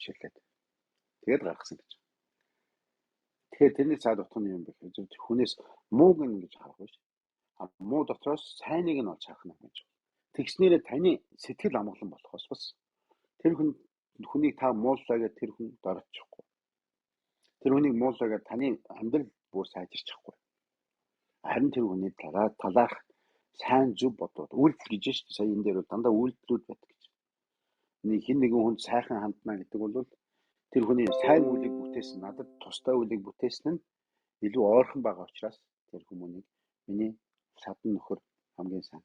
хичээлээд тэгээд гаргасан гэж. Тэгэхээр тэрний цаад утга нь юм бэ гэхээр хүнээс мууг ингэж харах биш. Муу дотроос сайныг нь олж харах нь гэж. Тэгснээрээ таны сэтгэл амгалан болохоос бас тэр хүнийг та мууллаа гэж тэр хүн доротчихгүй. Тэр хүнийг мууллаа гэж таны амьдрал бүр сайжирчихгүй. Харин тэр хүний талаарх сайн зөв бодоод үйлдэл гэж шүү дээ. Сая энэ дээр дандаа үйлдэлүүд байдаг гэж. Хин нэгэн хүнд сайхан хандна гэдэг бол тэр хүний сайн үлийг бүтээсэн, надад тустай үлийг бүтээсэн нь илүү ойрхон байгаа учраас тэр хүмүүнийг миний садан нөхөр хамгийн сайн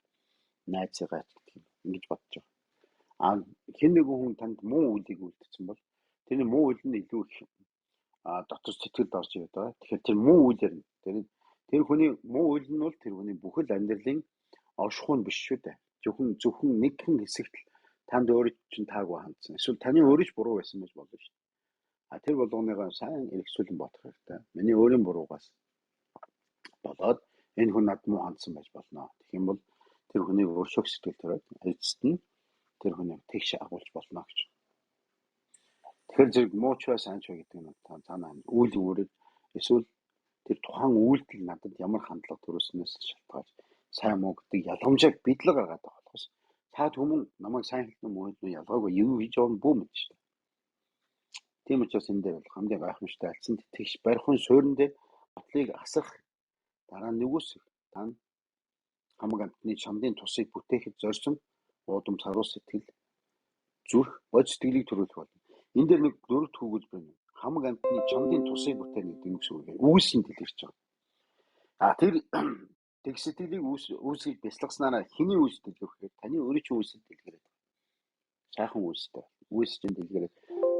найзыгаа гэдэг юм ингэж бодож байгаа. Хин нэгэн хүн танд муу үлийг үлдсэн бол тэрний муу үйл нь илүү их дотор сэтгэлд орж ирээд байгаа. Тэгэхээр тэр муу үйлээр нь тэр хүний муу үйл нь бол тэр хүний бүхэл амьдралын оршихуй биш шүү дээ. Зөвхөн нэгэн хэсэгт танд өөрөө чинь таагүй хандсан. Эсвэл таны өөрөө ч буруу байсан гэж болно шүү дээ. Тэр болгоныгоо сайн эргцүүлэн бодох хэрэгтэй. Миний өөрийн буруугаас болоод энэ хүн над муу хандсан байж болно. Тэгэх юм бол тэр хүнийг өршөөх сэтгэл төрөөд эцэст нь тэр хүнийг тэгш агуулж болно гэж. Тэгэхээр зэрэг муучраа сайн ч гэдэг нь цаанаа үйл үүрэг эсвэл тэр тухайн үйлдэл надад ямар хандлага төрүүлснээс шалтгаалж сайн муу гэдэг ялгамжийг бидлэг гаргаад байгаа болохоос та түмэн намайг сайн хэлсэн муу хэлсэн ялгаагүй юу хийж байгаа нь бүү мэд шүү дээ. Тийм учраас энэ дээр бол хамгийн гайхамшигтай альцсан тэгш барихын суурин дээр батлыг асах дараа нэгүсэх тань хамаг амтны чамдын тусыг бүтээхэд зорьсон уудам саруу сэтгэл зүрх бод сэтгэлийг төрүүлэх болно. Энэ дээр нэг дөрөвт хүүгэл байна. Хамаг амтны чамдын тусыг бүтээнэ гэдэг юм шиг үгээр үүсэнд дэлгэрч байгаа. Тэр тэг сэтгэлийг үүсгэж бясалгаснараа хэний үүс дэлгэрэх вэ? Таны өөрөө чинь үүсэнд дэлгэрээд. Сайхан үүстэй. Үүсчинд дэлгэрээд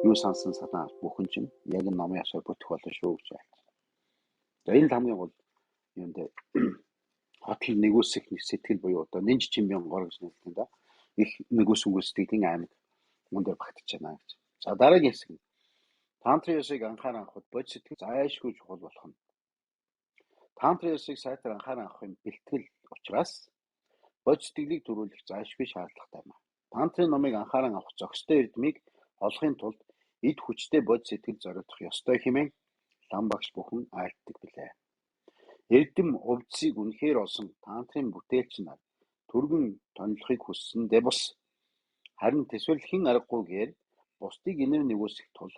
юу сансан санаа бүхэн чинь яг намын ясаар бүтэх болно шүү гэж байна. За энэ л хамгийн гол юм дээр хотл нэгүсэх сэтгэл буюу одоо нинж чимбион гор гэж нэрлэдэг юм да. Их нэгүсэнгүс сэтгэлийн аймаг мөн дээр багтаж байна гэж. За дараагийн хэсэг нь тантра ёсыг анхааран авахд бод сэтгэл зайлшгүй чухал болох нь. Тантра ёсыг сайтар анхааран авахын бэлтгэл учраас бод сэтгэлийг төрүүлэх зайлшгүй шаардлагатай юм. Тантрын номыг анхааран авах зохистой эрдмийг олохын тулд эд хүчтэй бод сэтгэл зориулах ёстой хэмээн лам багш бүхэн айлтдаг билээ. Эрдэм увдсыг үнэхээр олсон тантрын бүтээлч нар түргэн тонилохыг хүссэндээ бус. Харин тэсвэр хэн аргагүйгээр бусдыг инэр нэгүсэх тул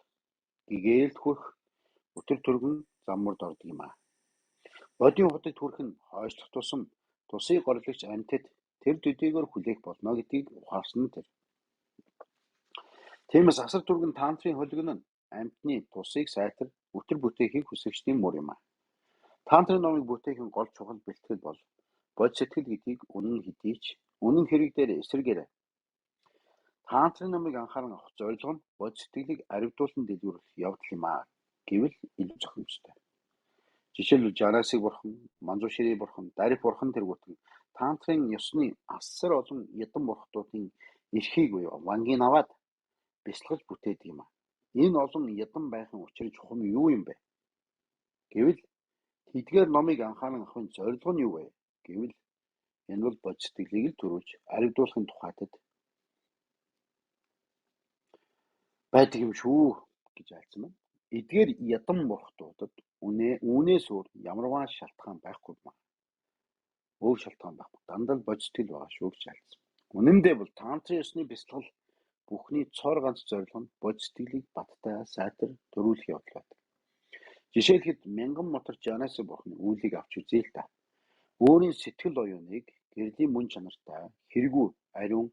гэгээлд хүрэх өтөр түргэн заммард ордог юм аа. Бодийн хотод хүрэх нь хойшлох тусам тусыг горилгч амьтад тэр төдийгөр хүлээх болно гэдгийг ухаарсан тэр. Тиймээс асар түргэн тантрын хөлгөн нь амьтны тусыг сайтар өтөр бүтээхийг хүсэгчдийн мөр юм аа. Тантрын номыг бүтээхийн гол чухал бэлтгэл бол бод сэтгэл гэдгийг үнэн хэдий ч үнэн хэрэг дээр эсэргээрээ тантрын номыг анхааран авах зорилго нь бод сэтгэлийг аривдуулан дэлгэрүүлэх явдал юм аа гэвэл илүү зохимжтой. Жишээлбэл Жанасыг бурхан, Манжушири бурхан, Дариф бурхан тэргүүтэн тантрын ёсны асар олон ядан бурхтуудын эрхийг буюу вангийн аваад бясалгаж бүтээдэг юм аа. Энэ олон ядан байхын учир чухам юу юм бэ? Гэвэл тэдгээр номыг анхааран авахын зорилго нь юу вэ? Гэвэл энэ бол бод сэтгэлийг л төрүүлж аривдуулахын тухайтад байдаг юм шүү гэж айлцсан байна. Эдгээр ядан бурхтуудад үүнээс өөр ямарваа шалтгаан байхгүй юм. Өөр шалтгаан байхгүй. Дандаа бод сэтгэл байгаа шүү гэж айлцсан. Үнэн дээр бол тантрын ёсны бясалгал бүхний цор ганц зорилго нь бод сэтгэлийг баттай сайтар төрүүлэх явдал байдаг. Жишээлхэд мянган мотор Жанас бурхны үйлийг авч үзье л та. Өөрийн сэтгэл оюуныг гэрлийн мөн чанартай хэрэгүү ариун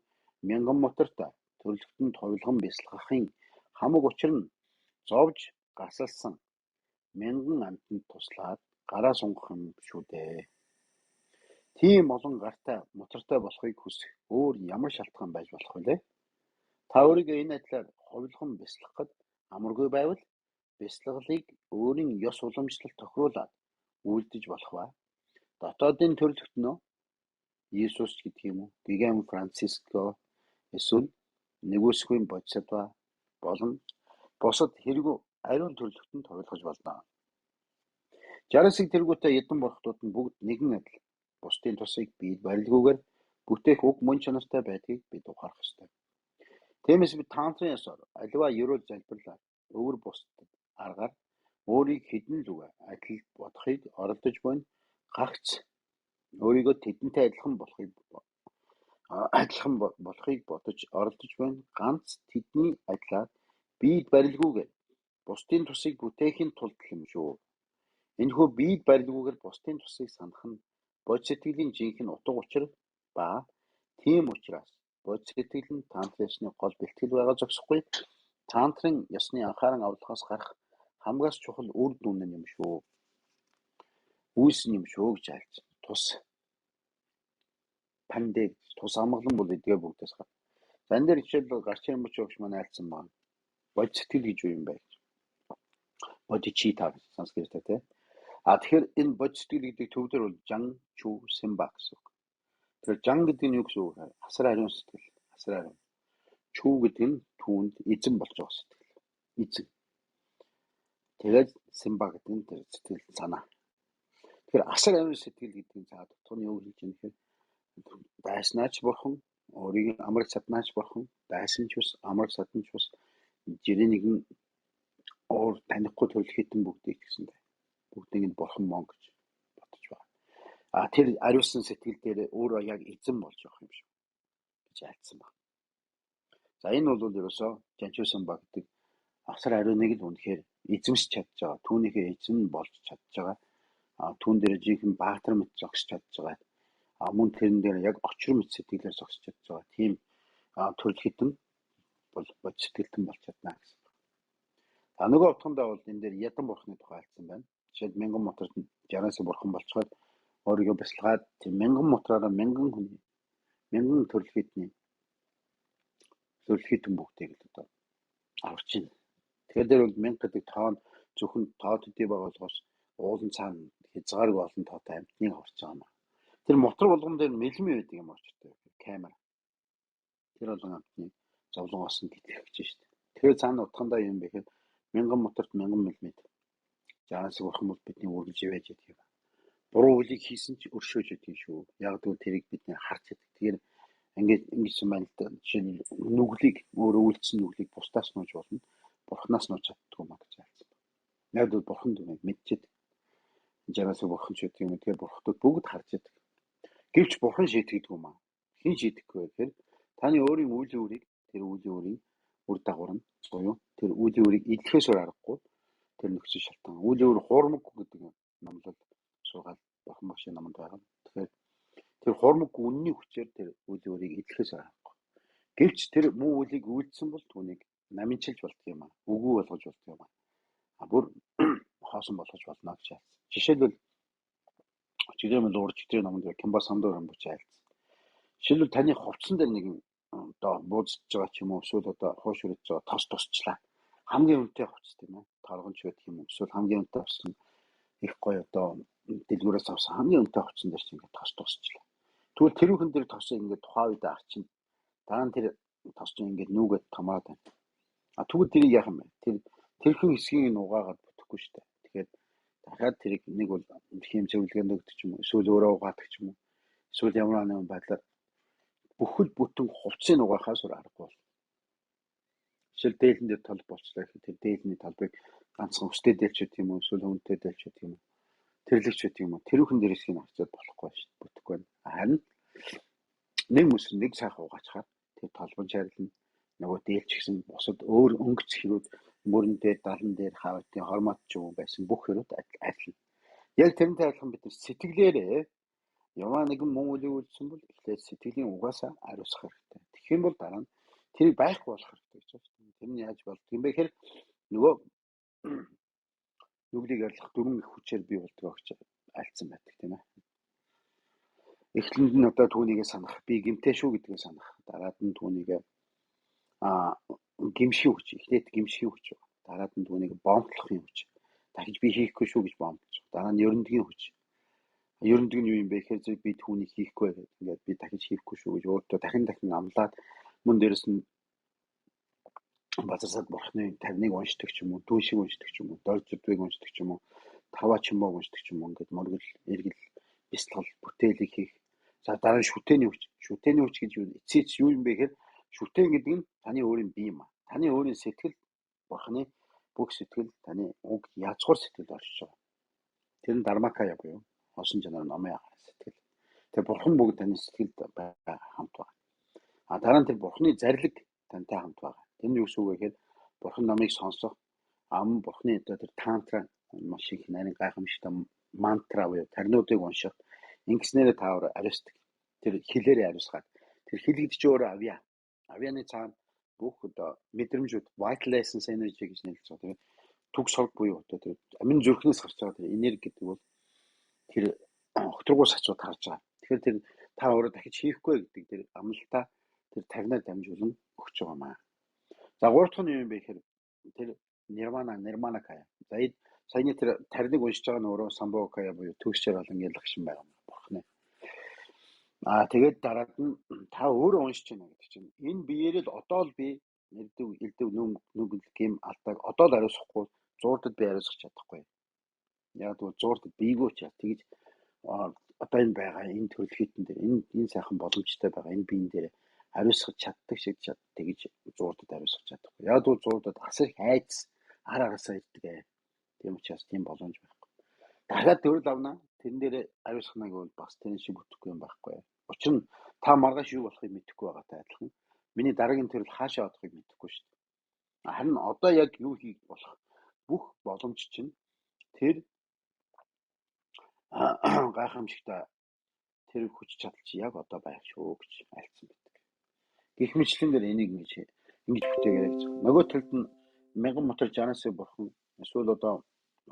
мянган мотортой төрлөختөнд хувилган бясалгахын хамаг учир нь зовж гасалсан мянган амьтанд туслаад гараа сунгах юм шүү дээ. Тийм олон гартай мотортой болохыг хүсэх өөр ямар шалтгаан байж болох вэ? Та өөрийгөө энэ адилаар хувилган бясалгахад амаргүй байвал бясалгалыг өөрийн ёс уламжлалт тохируулаад үйлдэж болох ба дотоодын төрлөختнөө Иесус гэдэг юм уу, Гигам Франциско эсвэл нэгүсгүй бодисдва болон босод хэрэгүү ариун төрлөختөнд хувилгаж болно. Жарасыг тэргүүтээ ядан бурхтууд нь бүгд нэгэн адил бусдын тусыг бие барилгүйгээр бүтээх уг мөн чанартай байдгийг бид ухаарах ёстой. Тиймээс би тантрын ёсоор аливаа ерөөл залбирлаар өвөр бусдад аргаар өөрийг хэдэн лүгэ адил бодохыг оролдож буйн гагц өөрийгөө тэдэнтэй адилхан болохыг бодож оролдож буйн ганц тэдний адилаар биед барилгүйгээр бусдын тусыг бүтээхийн тулд юм шүү. Энэхүү биед барилгүйгээр бусдын тусыг санах нь бодис сэтгэлийн жинхэнэ утга учир ба тийм учраас бодис сэтгэл нь тантрын ёсны гол бэлтгэл байгаа зогсохгүй. Тантрын ёсны анхааран авлагаас гарах хамгаас чухал үр дүн юм шүү. Үүсэн юм шүү гэж айлц. Тус пандэ тус амгалан бол эдгээр бүгдээс гар. За энэ дээр жишээлбэл гарч ирэн мөч өгч манай айлцсан байна. Бодис сэтгэл гэж юу юм бэ? Бодичита гэж санскритээр тийм. Тэгэхээр энэ бодис сэтгэл гэдэг төвдөр бол жан, чу, симба гэсэн үг. Тэгэхээр жан гэдэг нь юу гэсэн үг вэ? Асар ариун сэтгэл. Асар ариун. Чу гэдэг нь түүнд эзэн болж байгаа сэтгэл. Эзэн. Тэгээд симба гэдэг нь тэр сэтгэл санаа. Тэгэхээр асар ариун сэтгэл гэдэг нь цаа дотор нь юу гэж хэлж юм бэ? Дайснаач бурхан, өөрийг амраг саднаач бурхан, дайсан ч бас амраг садан ч бас жирийн нэгэн уур танихгүй төрөл хитэн бүгдийг гэсэндээ. Бүгдийг нь бурхан мон гэж бодож байна. Тэр ариусан сэтгэл дээр өөрөө яг эзэн болж явах юм шиг гэж айлцсан байна. За энэ бол ерөөсөө жанчуусан ба гэдэг асар ариуныг л үнэхээр эзэмсч чадж байгаа. Түүнийхээ эзэн болж чадж байгаа. Түүн дээр жинхэнэ баатар мэт зогсож чадж байгаа. Мөн тэрэн дээр яг очир мэт сэтгэлээр зогсож чадж байгаа. Тийм төрөл хитэн бол бодис сэтгэлтэн болж чадна гэсэн. За нөгөө утгандаа бол энэ дээр ядан бурхны тухай альцсан байна. Жишээд мянган моторт 60-аас бурхан болцоход өөрийгөө бясалгаад тийм мянган мотороор мянган төрөл хитэн бүгдийг л одоо аварч байна. Тэгэхээр дээр бол 1000 гэдэг тоон зөвхөн тоо төдий байгаа болохоос уулын цаана хязгааргүй олон тоотой амьтныг аварч байгаа юм. Тэр мотор болгон дээр мэлми байдаг юм очтой камера. Тэр болгон амьтныг зовлонгоос нь гэтлэх гэж шүү дээ. Тэгэхээр цаана утгандаа юм бэ гэхээр 1000 моторт 1000 мм. Жаас бурхан бол бидний үргэлж явж байдаг юм. Буруу үлийг хийсэн ч өршөөж байдаг шүү. Яг тэгвэл тэрийг бид нэр харж байдаг. Тэгэхээр ингэж юм байна л да. Жишээ нь нүглийг өөрөө үйлдсэн нүглийг бусдаас нууж болно. Бурханаас нууж чаддгүй маа гэж айлцсан. Яг л бурхан дүнийг мэдчихэд жаас бурхан ч гэдэг юм. Тэгэхээр бурхтууд бүгд харж байдаг. Гэвч бурхан шийтгэдэг юм аа. Хэн шийдэхгүй вэ гэхээр таны өөрийн үйл үүрийг тэр үйл үүрийн үр дагавар нь буюу тэр үйл үүрийг илэрхээс өөр аргагүй тэр нөхцөл шалтгаан. Үйл үүр хуурмаггүй гэдэг номлол суугаад бурхан багшийн номонд байгаа. Тэгэхээр тэр хуурмаггүй үнний хүчээр тэр үйл үүрийг илэрхээс өөр аргагүй. Гэвч тэр муу үлийг үйлдсэн бол түүнийг намынчилж болдго юм аа. Үгүй болгож болдго юм аа. Бүр хоосон болгож болно гэж айлцсан. Жишээлбэл чиглэмэл уржигдрийн номонд Кимба Сандор хамбуч айлцсан. Жишээлбэл таны хувцсан дээр нэг одоо буудаж байгаа ч юм уу эсвэл одоо хоош өрөж байгаа тос тусчлаа. Хамгийн үнэтэй хувцс тийм ээ. Торгонч байдаг юм уу? Эсвэл хамгийн үнэтэй хувцсан их гоё одоо дэлгүүрээс авсан хамгийн үнэтэй хувцсан дээр чинь ингээд тос тусчлаа. Тэгвэл тэрүүхэн дээр тосоо ингээд тухайн үед арчин. Дараа нь тэр тос чинь ингээд нүгэд тамаад байна. Тэгвэл тэрийг яах юм бэ? Тэрхэн хэсгийг нугаагаад бүтэхгүй шүү дээ. Тэгэхээр дахиад тэрийг нэг бол хэм зөвлөгөөнд өгдөг ч юм уу, эсвэл өөрөө угаадаг ч юм уу. Эсвэл ямар нэгэн байдлаар бүхэл бүтэн хувцсыг угаахаас өөр аргагүй бол. Жишээл дээлэн дээр тал болцлоо гэхэд тэр дээлний талбыг ганцхан өстэй дээлч гэдэг юм уу, эсвэл хүнтэй дээлч гэдэг юм уу, тэрлэгч гэдэг юм уу, тэрүүхэн дээрсгийг авчиад болохгүй шүү дээ. Бүтэхгүй байна. Харин нэг мөс нэг сайхан угаачаар тэр талбан чарилна. Нөгөө дээлч гэсэн бусад өөр өнгөц хэрүүд мөрөн дээр, далан дээр хавтын хормот ч юм уу байсан бүх хэрүүд адилхан. Яг тэрнтэй адилхан бид сэтгэлээрээ ямар нэгэн муу үйл үйлдсэн бол эхлээд сэтгэлийн угаасаа ариусгах хэрэгтэй. Тэгэх юм бол дараа нь тэрийг байхгүй болох хэрэгтэй гэж байна. Тэр нь яаж болдго юм бэ гэхээр нөгөө нүглийг арилгах дөрвөн их хүчээр бий болдог гэж альцсан байдаг тийм ээ. Эхлэнд нь одоо түүнийгээ санах, би гимтэй шүү гэдгээ санах. Дараад нь түүнийгээ гимших хүч, эхлээд гимших хүч. Дараад нь түүнийг бомтлохын хүч. Дахиж би хийхгүй шүү гэж бомтлож. Дараа нь ерөндөгийн хүч. Ерөндөг нь юу юм бэ гэхээр би түүнийг хийхгүй гэдэг. Ингээд би дахиж хийхгүй шүү гэж өөртөө дахин амлаад мөн дээрэс нь базарсад бурхны 50-ыг уншдаг ч юм уу, дүүн шиг уншдаг ч юм уу, дор зүдвийг уншдаг ч юм уу, таваа чимоог уншдаг ч юм уу, ингээд мөргөл, эргэл, бясалгал, бүтээлийг хийх. За дараа нь шүтээний хүч. Шүтээний хүч гэж юу? Эцээч юу юм бэ гэхээр Шүтэн гэдэг нь таны өөрийн бие маа. Таны өөрийн сэтгэл бурхны бүх сэтгэл таны уг язгуур сэтгэл оршиж байгаа. Тэр нь дармакая буюу осон чанар номын сэтгэл. Тэр бурхан бүгд таны сэтгэлд байгаа хамт байна. Дараа нь тэр бурхны зарлиг тантай хамт байгаа. Тэр нь юу гэсэн үг вэ гэхээр бурхан номыг сонсох бурхны одоо тэр тантра маш их нарийн гайхамшигтай мантра буюу тарнуудыг унших ингэснээр таавар ариусдаг. Тэр хэлээрээ ариусгаад тэр хэлэгдэж өөрөө авьяаны цаана бүх одоо мэдрэмжүүд vital essence energy гэж нэрлэж байгаа. Тэгээд түг сорг буюу одоо тэр амин зүрхнээс гарч байгаа тэр энерги гэдэг бол тэр огтргуус ачууд харж байгаа. Тэгэхээр тэр та өөрөө дахиж хийхгүй гэдэг тэр амлалтаа тэр тарнаар дамжуулан өгч байгаа маа. За гурав дахь нь юу юм бэ гэхээр тэр нирвана кая. За саяны тэр тарныг уншиж байгаа нь өөрөө самбокая буюу төгсчээр олон ялгшин байгаа юм бурхны. Тэгээд дараад нь та өөрөө уншиж байна гэдэг чинь энэ биеэрээ л одоо л би элдв нүгэл гэм алдааг одоо л ариусгахгүй зуурдад би ариусгах чадахгүй. Яг бол зуурдад бийгөө ч тэгж одоо энэ байгаа энэ төрөл хитэн дээр энэ сайхан боломжтой байгаа энэ биен дээр ариусгах чаддаг шиг тэгж зуурдад ариусгах чадахгүй. Яг бол зуурдад асар хайц араасаа ирдэг. Тийм учраас тийм боломж байхгүй. Дахиад төрөл авна тэрэн дээр ариусгахна гэвэл бас тэр шиг бүтэхгүй юм байхгүй. Учир нь та маргааш юу болохыг мэдэхгүй байгаатай адилхан. Миний дараагийн төрөл хаашаа одохыг мэдэхгүй шүү дээ. Харин одоо яг юу хийх болох бүх боломж чинь тэр гайхамшигтай тэр хүч чадал чи яг одоо байх шүү гэж альцсан байдаг. Гэх мэтлэн дээр энийг ингэж бүтээгээрэй гэж. Нөгөө талд нь мянган мотор жанасыг бурхан эсвэл одоо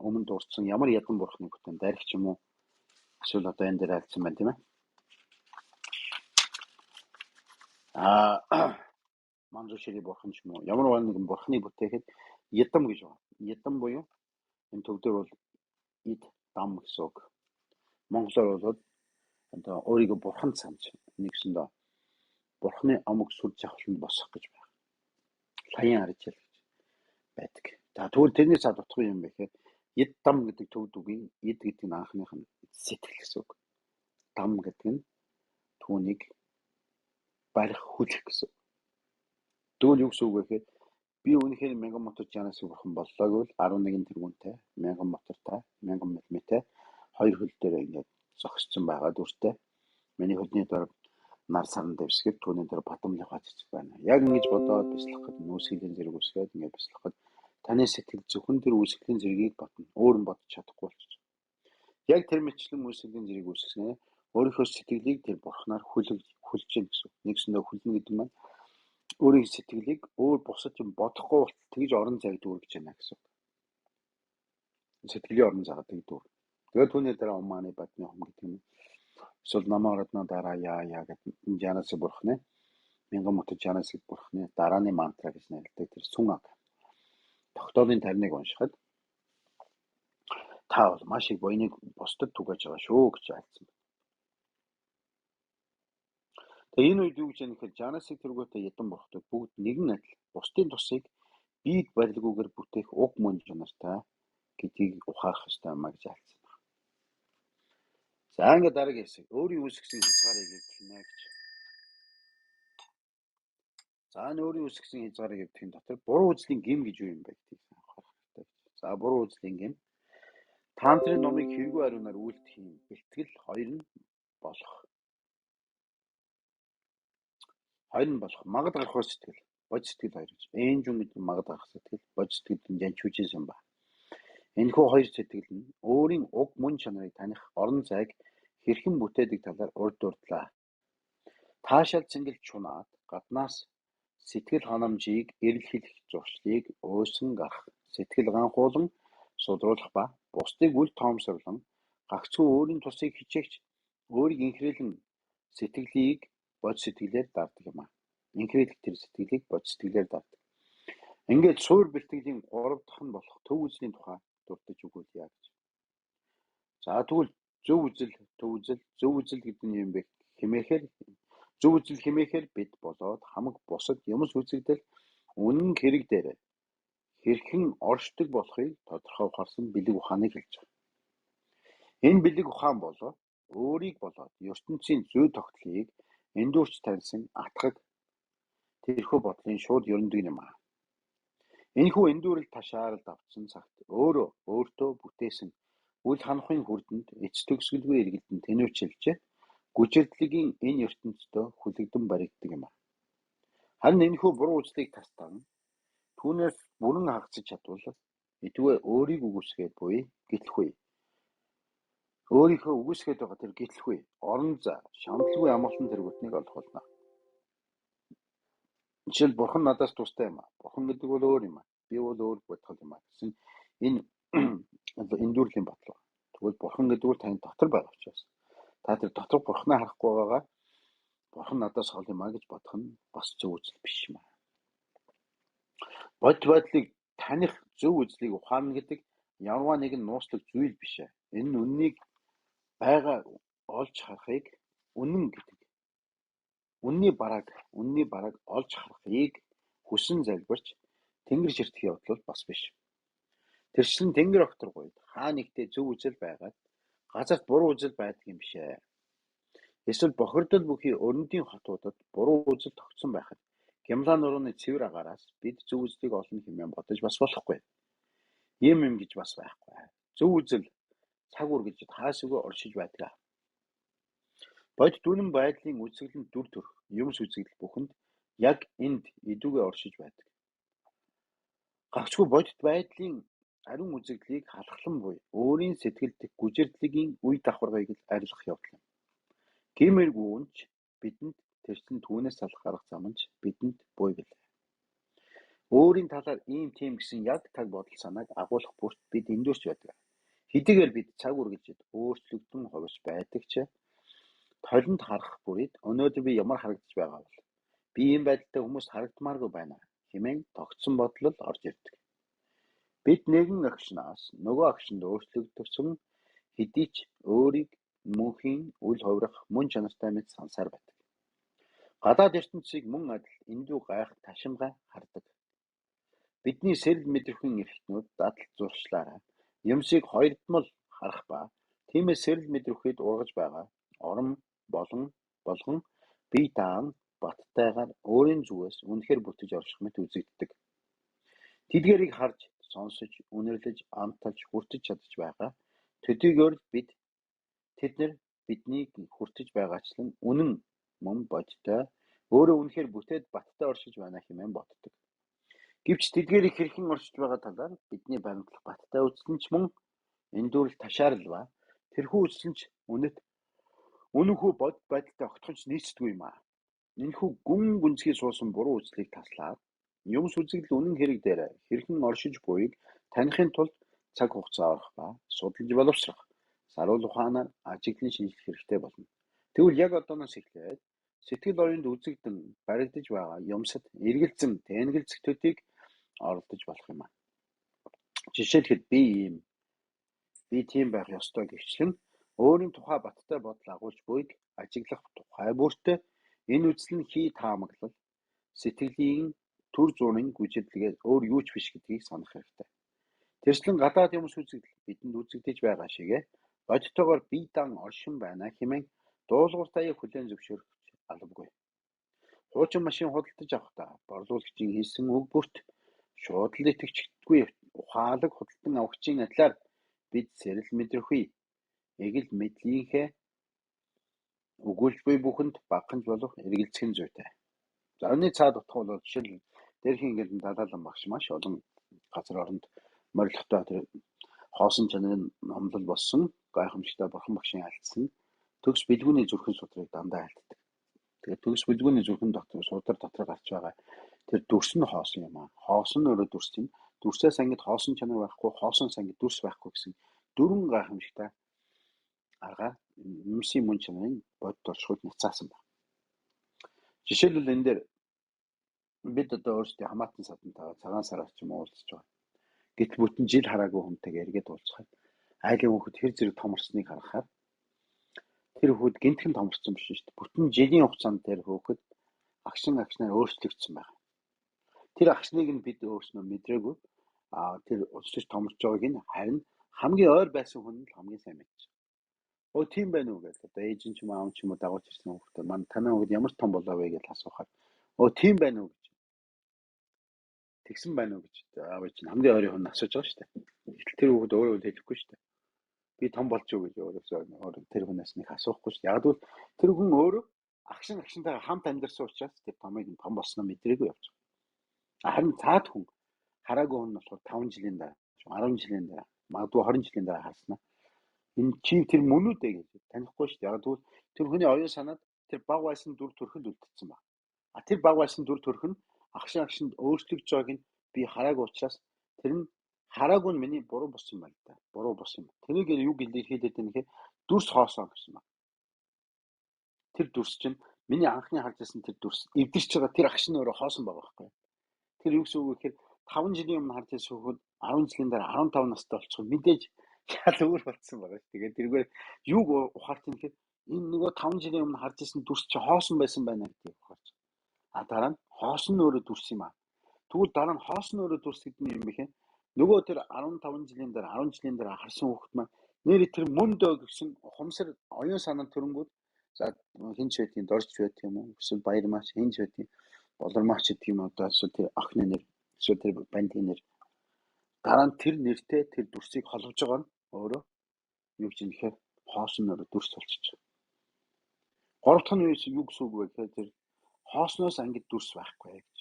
өмнө дурдсан ямар ядан бурхны бүтээн дарих ч юм уу эсвэл одоо энэ дээр альцсан байна тийм ээ. Манжушири бурхан ч юм уу ямар нэгэн бурхны бүтээхэд ядан гэж байна. Ядан буюу энэ төв дээр бол ид дам гэсэн үг. Монголоор бол одоо өөрийгөө бурхан санаж нэгсэндээ бурхны амг сүр жавхланд босох гэж байна. Лаян харж ял гэж байдаг. За тэгвэл тэрний цаад утга юм бэ гэхээр ид дам гэдэг төвд үгийн ид гэдэг нь анхных нь сэтгэл гэсэн үг. Дам гэдэг нь түүнийг барих хүлэх гэсэн. Тэгвэл юу гэсэн үг вэ гэхээр би үнэхээр мянган мотор жанаас бурхан боллоо гэвэл 11 тэрбумтай, мянган мотортай, 1000 мм-тэй хоёр хөл дээр ингээд зогссон байгаа дүртэй. Миний хөлний дор нар саран дэвсгэр түүний дээр батамлах цэцэг байна. Яг ингэж бодоод бяцлахад нүсгэлийн зэрэг үсгээд ингээд бяцлахад таны сэтгэл зөвхөн тэр үсгэлийн зэргийг батна. Өөр нь бодож чадахгүй болчих. Яг тэр мэтчлэн үсгэлийн зэрэг үсгэснээр өөрийнхөө сэтгэлийг тэр бурхнаар хүлж гин гэсэн. Нэгсэндээ хүлнэ гэдэг нь өөрийн сэтгэлийг өөр бусад юм бодохгүй болтол тэгж орон зайг дүүргэж байна гэсэн. Сэтгэлийн орон зайг дүүр. Тэгээд түүний дараа умааны бадны хом гэдэг нь эсвэл намаарадна дараа яа гэдэг энэ жанаас бурхны мянган мотор жанаас бурхны дарааны мантра гэж нэрлэдэг тэр сүн аг. Тогтоолын тарныг уншихад та бол маш их буйныг бусдад түгэж байгаа шүү гэж альцсан. Тэгээ энэ үед юу гэж яах вэ? Жанасыг тэргүүтээ ядан бурхтад бүгд нэгэн адил бусдын тусыг биед барилгүйгээр бүтээх уг мөн чанартай гэдгийг ухаарах ёстой юм а гэж альцсан. За ингээд дараагийн хэсэг өөрийн үсгсэн хязгаарыг хийнэ гэж. За энэ өөрийн үсгсэн хязгаарыг хэвтгэхийн дотор буруу үзлийн гэм гэж юу юм бэ гэдгийг анхаарах хэрэгтэй. За буруу үзлийн гэм тантрын номыг хэрэггүй ариунаар үйлдэх юм. Бэлтгэл хоёр нь болох магад гарах сэтгэл, бод сэтгэл хоёр гэж. Энжүн гэдэг магад гарах сэтгэл, бод сэтгэл нь жанчужээс юм ба. Энэхүү хоёр сэтгэл нь өөрийн уг мөн чанарыг таних орон зайг хэрхэн бүтээдэг талаар урд дурдлаа. Таашаал цэнгэл чунаад гаднаас сэтгэл ханамжийг эрэлхийлэх зуршлыг өөсөн гарах, сэтгэл ганхуулан судруулах ба бусдыг үл тоомсорлон гагцхүү өөрийн тусыг хичээгч өөрийг инхрээлэн сэтгэлийг бод сэтгэлээр дарддаг юм аа. Инхрээлэх тэр сэтгэлийг бод сэтгэлээр дарддаг. Ингээд суур бэлтгэлийн 3 дахь нь болох төв үзлийн тухай дурдж өгүүлье гэж. За тэгвэл зөв үзэл гэдэг нь юм бэ хэмээхээр зөв үзэл хэмээхээр бид болоод хамаг бусад юмс үзэгдэл үнэн хэрэг дээр хэрхэн оршдог болохыг тодорхой ухаарсан бэлэг ухааныг хэлж байгаа. Энэ бэлэг ухаан болоо өөрийг болоод ертөнцийн зүй тогтолыг эндүрч таньсан атгаг тэрхүү бодлын шууд ерөндөг юм аа. Энэхүү эндүүрэл ташаалд авсан цагт өөртөө бүтээсэн үл ханахын хүрдэнд эц төгсгөлгүй эргэлдэн тэнүүчилж гүжирдлэгийн энэ ертөнцийн хүлэгдэн баригддаг юм аа. Харин энэхүү буруу үзлийг тастан түүнээс бүрэн хагасч чадвал эдгээр өөрийг үгүйсгээд буй гэтлэхгүй. Өөрийнхөө үгүйсгээд байгаа тэр гэтлэхгүй. Орон зай, шаналлгүй амгалан тэргүүтнийг олох болно. Жишээл бурхан надаас тустай юм аа. Бурхан гэдэг бол өөр юм аа. Би бол өөр бодгол юм аа гэсэн энэ эндүүрлийн бодлого. Тэгвэл бурхан гэдэг бол таны дотор байгаа учраас та тэр дотор бурхнаа харахгүй байгаагаа бурхан надаас хол юм аа гэж бодох нь бас зөв үзэл биш юм аа. Бодит байдлыг таних зөв үзлийг ухаана гэдэг ямарваа нэгэн нууцлаг зүйл биш ээ. Энэ нь үннийг байгаа олж харахыг үнэн гэдэг. Үнний бараг олж харахыг хүсэн залбирч тэнгэр ширтэх явдал бас биш. Тэрчлэн тэнгэр огторгойд хаа нэгтээ зөв үзэл байгаад газарт буруу үзэл байдаг юм биш ээ. Эсвэл бохирдол бүхий өрөндийн хотуудад буруу үзэл тогтсон байхад Гямлаа нурууны цэвэр агаараас бид зөв үзлийг олно хэмээн бодож бас болохгүй. Ийм юм гэж бас байхгүй. Зөв үзэл цаг үргэлж хаасгүй оршиж байдаг. Бодит үнэн байдлын үзэсгэлэнт дүр төрх юмс үзэгдэл бүхэнд яг энд идүүгээ оршиж байдаг. Гагцхүү бодит байдлын ариун үзэгдлийг халахлан буй өөрийн сэтгэлд гүжирдлэгийн үе давхаргыг л арилгах явдал юм. Гэмээргүй үнч бидэнд тэрчлэн түүнээс салах арга зам нь бидэнд буй гэлээ. Өөрийн талаар ийм тийм гэсэн яг таг бодол санааг агуулах бүрт бид эндүрч байдаг. Хэдийгээр бид цаг үргэлжид өөрчлөгдөн хувирч байдаг ч толинд харах бүрид өнөөдөр би ямар харагдаж байгаа бол би ийм байдалтай хүмүүст харагдмааргүй байна хэмээн тогтсон бодол орж ирдэг. Бид нэгэн агшнаас нөгөө агшинд өөрчлөгдсөн хэдий ч өөрийг мөнхийн үл хувирах мөн чанартай мэт сансаар байдаг. Гадаад ертөнцийг мөн адил эндүү гайх ташимгай хардаг. Бидний сэрэл мэдрэхүйн эрхтнүүд дадал зуршлаараа юмсыг хоёрдмол харах ба тиймээс сэрэл мэдрэхүйд ургаж байгаа орон болгон бие даан баттайгаар өөрийн зүгээс үнэхээр бүтэж орших мэт үзэгддэг. Тэдгээрийг харж, сонсож, үнэрлэж, амталж, хүртэж чадаж байгаа төдийгээр тэд нар биднийг хүртэж байгаачлан үнэн мөн бодтой өөрөө үнэхээр бүтээд баттай оршиж байна хэмээн боддог. Гэвч тэдгээрийг хэрхэн оршиж байгаа талаар бидний баримтлах баттай үзсэн ч мөн эндүүрэл ташаарл ба тэрхүү үзсэн ч үнэнхүү бодит байдалтай огтхонч нийцдэггүй юм аа. Энэхүү гүнзгий суусан буруу үзлийг таслаад юмс үзэгдэл үнэн хэрэг дээр хэрхэн оршиж буйг таних тулд цаг хугацаа орох ба судалж боловсрох, саруул ухаанаар ажиглан шинжлэх хэрэгтэй болно. Тэгвэл яг одооноос эхлээд сэтгэл оюунд үзэгдэн баригдаж байгаа юмсад эргэлзэн тэнэгэлзэх төдийг оролдож болох юм аа. Жишээлхэд би тийм байх ёстой гэвчлэн өөрийн тухай баттай бодол агуулж буйг ажиглах тухай бүртээ энэ үзэл нь хий таамаглал сэтгэлийн төр зуурын гүйцэтгэлээс өөр юу ч биш гэдгийг санах хэрэгтэй. Тэрчлэн гадаад юмс үзэгдэл бидэнд үзэгдэж байгаа шигээ бодтойгоор бие даан оршин байна хэмээн дуулуурт аяг хүлээн зөвшөөрөх албагүй. Хуучин машин худалдаж авахдаа борлуулагчийн хийсэн үг бүрт шууд л итгэждэггүй ухаалаг худалдан авагчийн адилаар бид сэрэл мэдрэхүй эгэл мэдлийнхээ өгүүлж буй бүхэнд багханж болох эргэлзэх нь зүйтэй. За өнөөний цаад утга бол жишээл дээрхийн ингээд далаалан багш маш олон газар оронд морилготой тэр хоосон чанарын номлол болсон гайхамшигтай бурхан багшийн альцсан төгс бэлгүүний зүрхэн судрыг дандаа альддаг. Тэгээд төгс бэлгүүний зүрхэн дотор судар дотор гарч байгаа тэр дүрс нь хоосон юм аа. Хоосон нь өөрөө дүрс юм. Дүрсээс ангид хоосон чанар байхгүй, хоосон ангид дүрс байхгүй гэсэн дөрвөн гайхамшигтай аргаар юмсын мөн чанарын бодит оршихуйд няцаасан байна. Жишээлбэл энэ дээр бид одоо өөрсдөө хамаатан садантайгаа цагаан сараар ч юм уу уулзч байгаа. Гэтэл бүтэн жил хараагүй хүнтэйгээ эргээд уулзахад айлын хүүхэд хэр зэрэг томорсныг харахаар тэр хүүхэд гинтхэн томорсон биш шүү дээ. Бүтэн жилийн хугацаанд тэр хүүхэд агшнаар өөрчлөгдсөн байна. Тэр агшныг нь бид өөрснөө мэдрээгүй. Тэр өсөж томорч байгааг нь харин хамгийн ойр байсан хүн нь хамгийн сайн мэдж байгаа. Оо тийм байна уу гэж одоо ээж нь ч юм аав ч юм уу дагуулж ирсэн хүүхдээ маань танаа хүүхэд ямар том болоо вэ гэж асуухаар Тийм байна уу гэж. Тэгсэн байна уу гэж аав ээж нь хамгийн ойрын хүн асууж байгаа шүү дээ. Гэтэл тэр хүүхэд өөрөө хэлэхгүй шүү дээ. Би том болж юу гэж өөрөө тэр хүнээс нэг асуухгүй шүү дээ. Яг л тэр хүн өөрөө агшинтайгаа хамт амьдарсан учраас тэр томыг том болсноо мэдрээгүй явж байгаа. Харин цаад хүн хараагүй хүн болохоор 5 жилийн дараа, 10 жилийн дараа, магадгүй 20 жилийн дараа харснаа. Энэ чи тэр мөн үү дээ гэж танихгүй шүү дээ. Яг л тэр хүний оюун санаад тэр баг байсан дүр төрхөнд үлдсэн байна. Тэр баг байсан дүр төрх нь агшинд өөрчлөгдөж байгааг нь би хараагүй учраас тэр нь хараагүй нь миний буруу бос юм байна л да. Буруу бос юм. Тэрийг юу хэлээд байдаг нэхэ дүрс хоосон гэсэн байна. Тэр дүрс чинь миний анхны харж байсан тэр дүрс эвдэрч байгаа тэр агш нь өөрөө хоосон байгаа байхгүй. Тэр юу гэсэн үг вэ гэхээр 5 жилийн өмнө харж байсан хүүхэд 10 жилийн дараа 15 настай болчихсон мэдээж шал өөр болцсон байгаа. Тэгээд тэргээр юуг ухаарч юм гэхээр энэ нөгөө 5 жилийн өмнө харж байсан дүрс чи хоосон байсан байна гэдгийг ухаарч. Дараа нь хоосон нь өөрөө дүрс юм аа. Тэгвэл дараа нь хоосон нь өөрөө дүрс гэдэг нь юм бэ хэ? Нөгөө тэр 15 жилийн дараа 10 жилийн дараа харсан хүүхэд маань нэр тэр мөн дөө гэсэн ухамсар оюун санаа төрөнгүүд за хинч байдгийг дорж байт юм уу? Эсвэл баярмаач хинч байдгийг болормаач гэдэг юм одоо эсвэл тэр охины нэр эсвэл тэр бандын нэр дараа нь тэр нэртэй тэр дүрсийг холбож байгаа нь өөрөө юу гэж нэхэ хоосон нь өөрөө дүрс болчихж байгаа. Гурав дахь нь юу гэсэн үг вэ гэхээр тэр хоосноос ангид дүрс байхгүй гэж.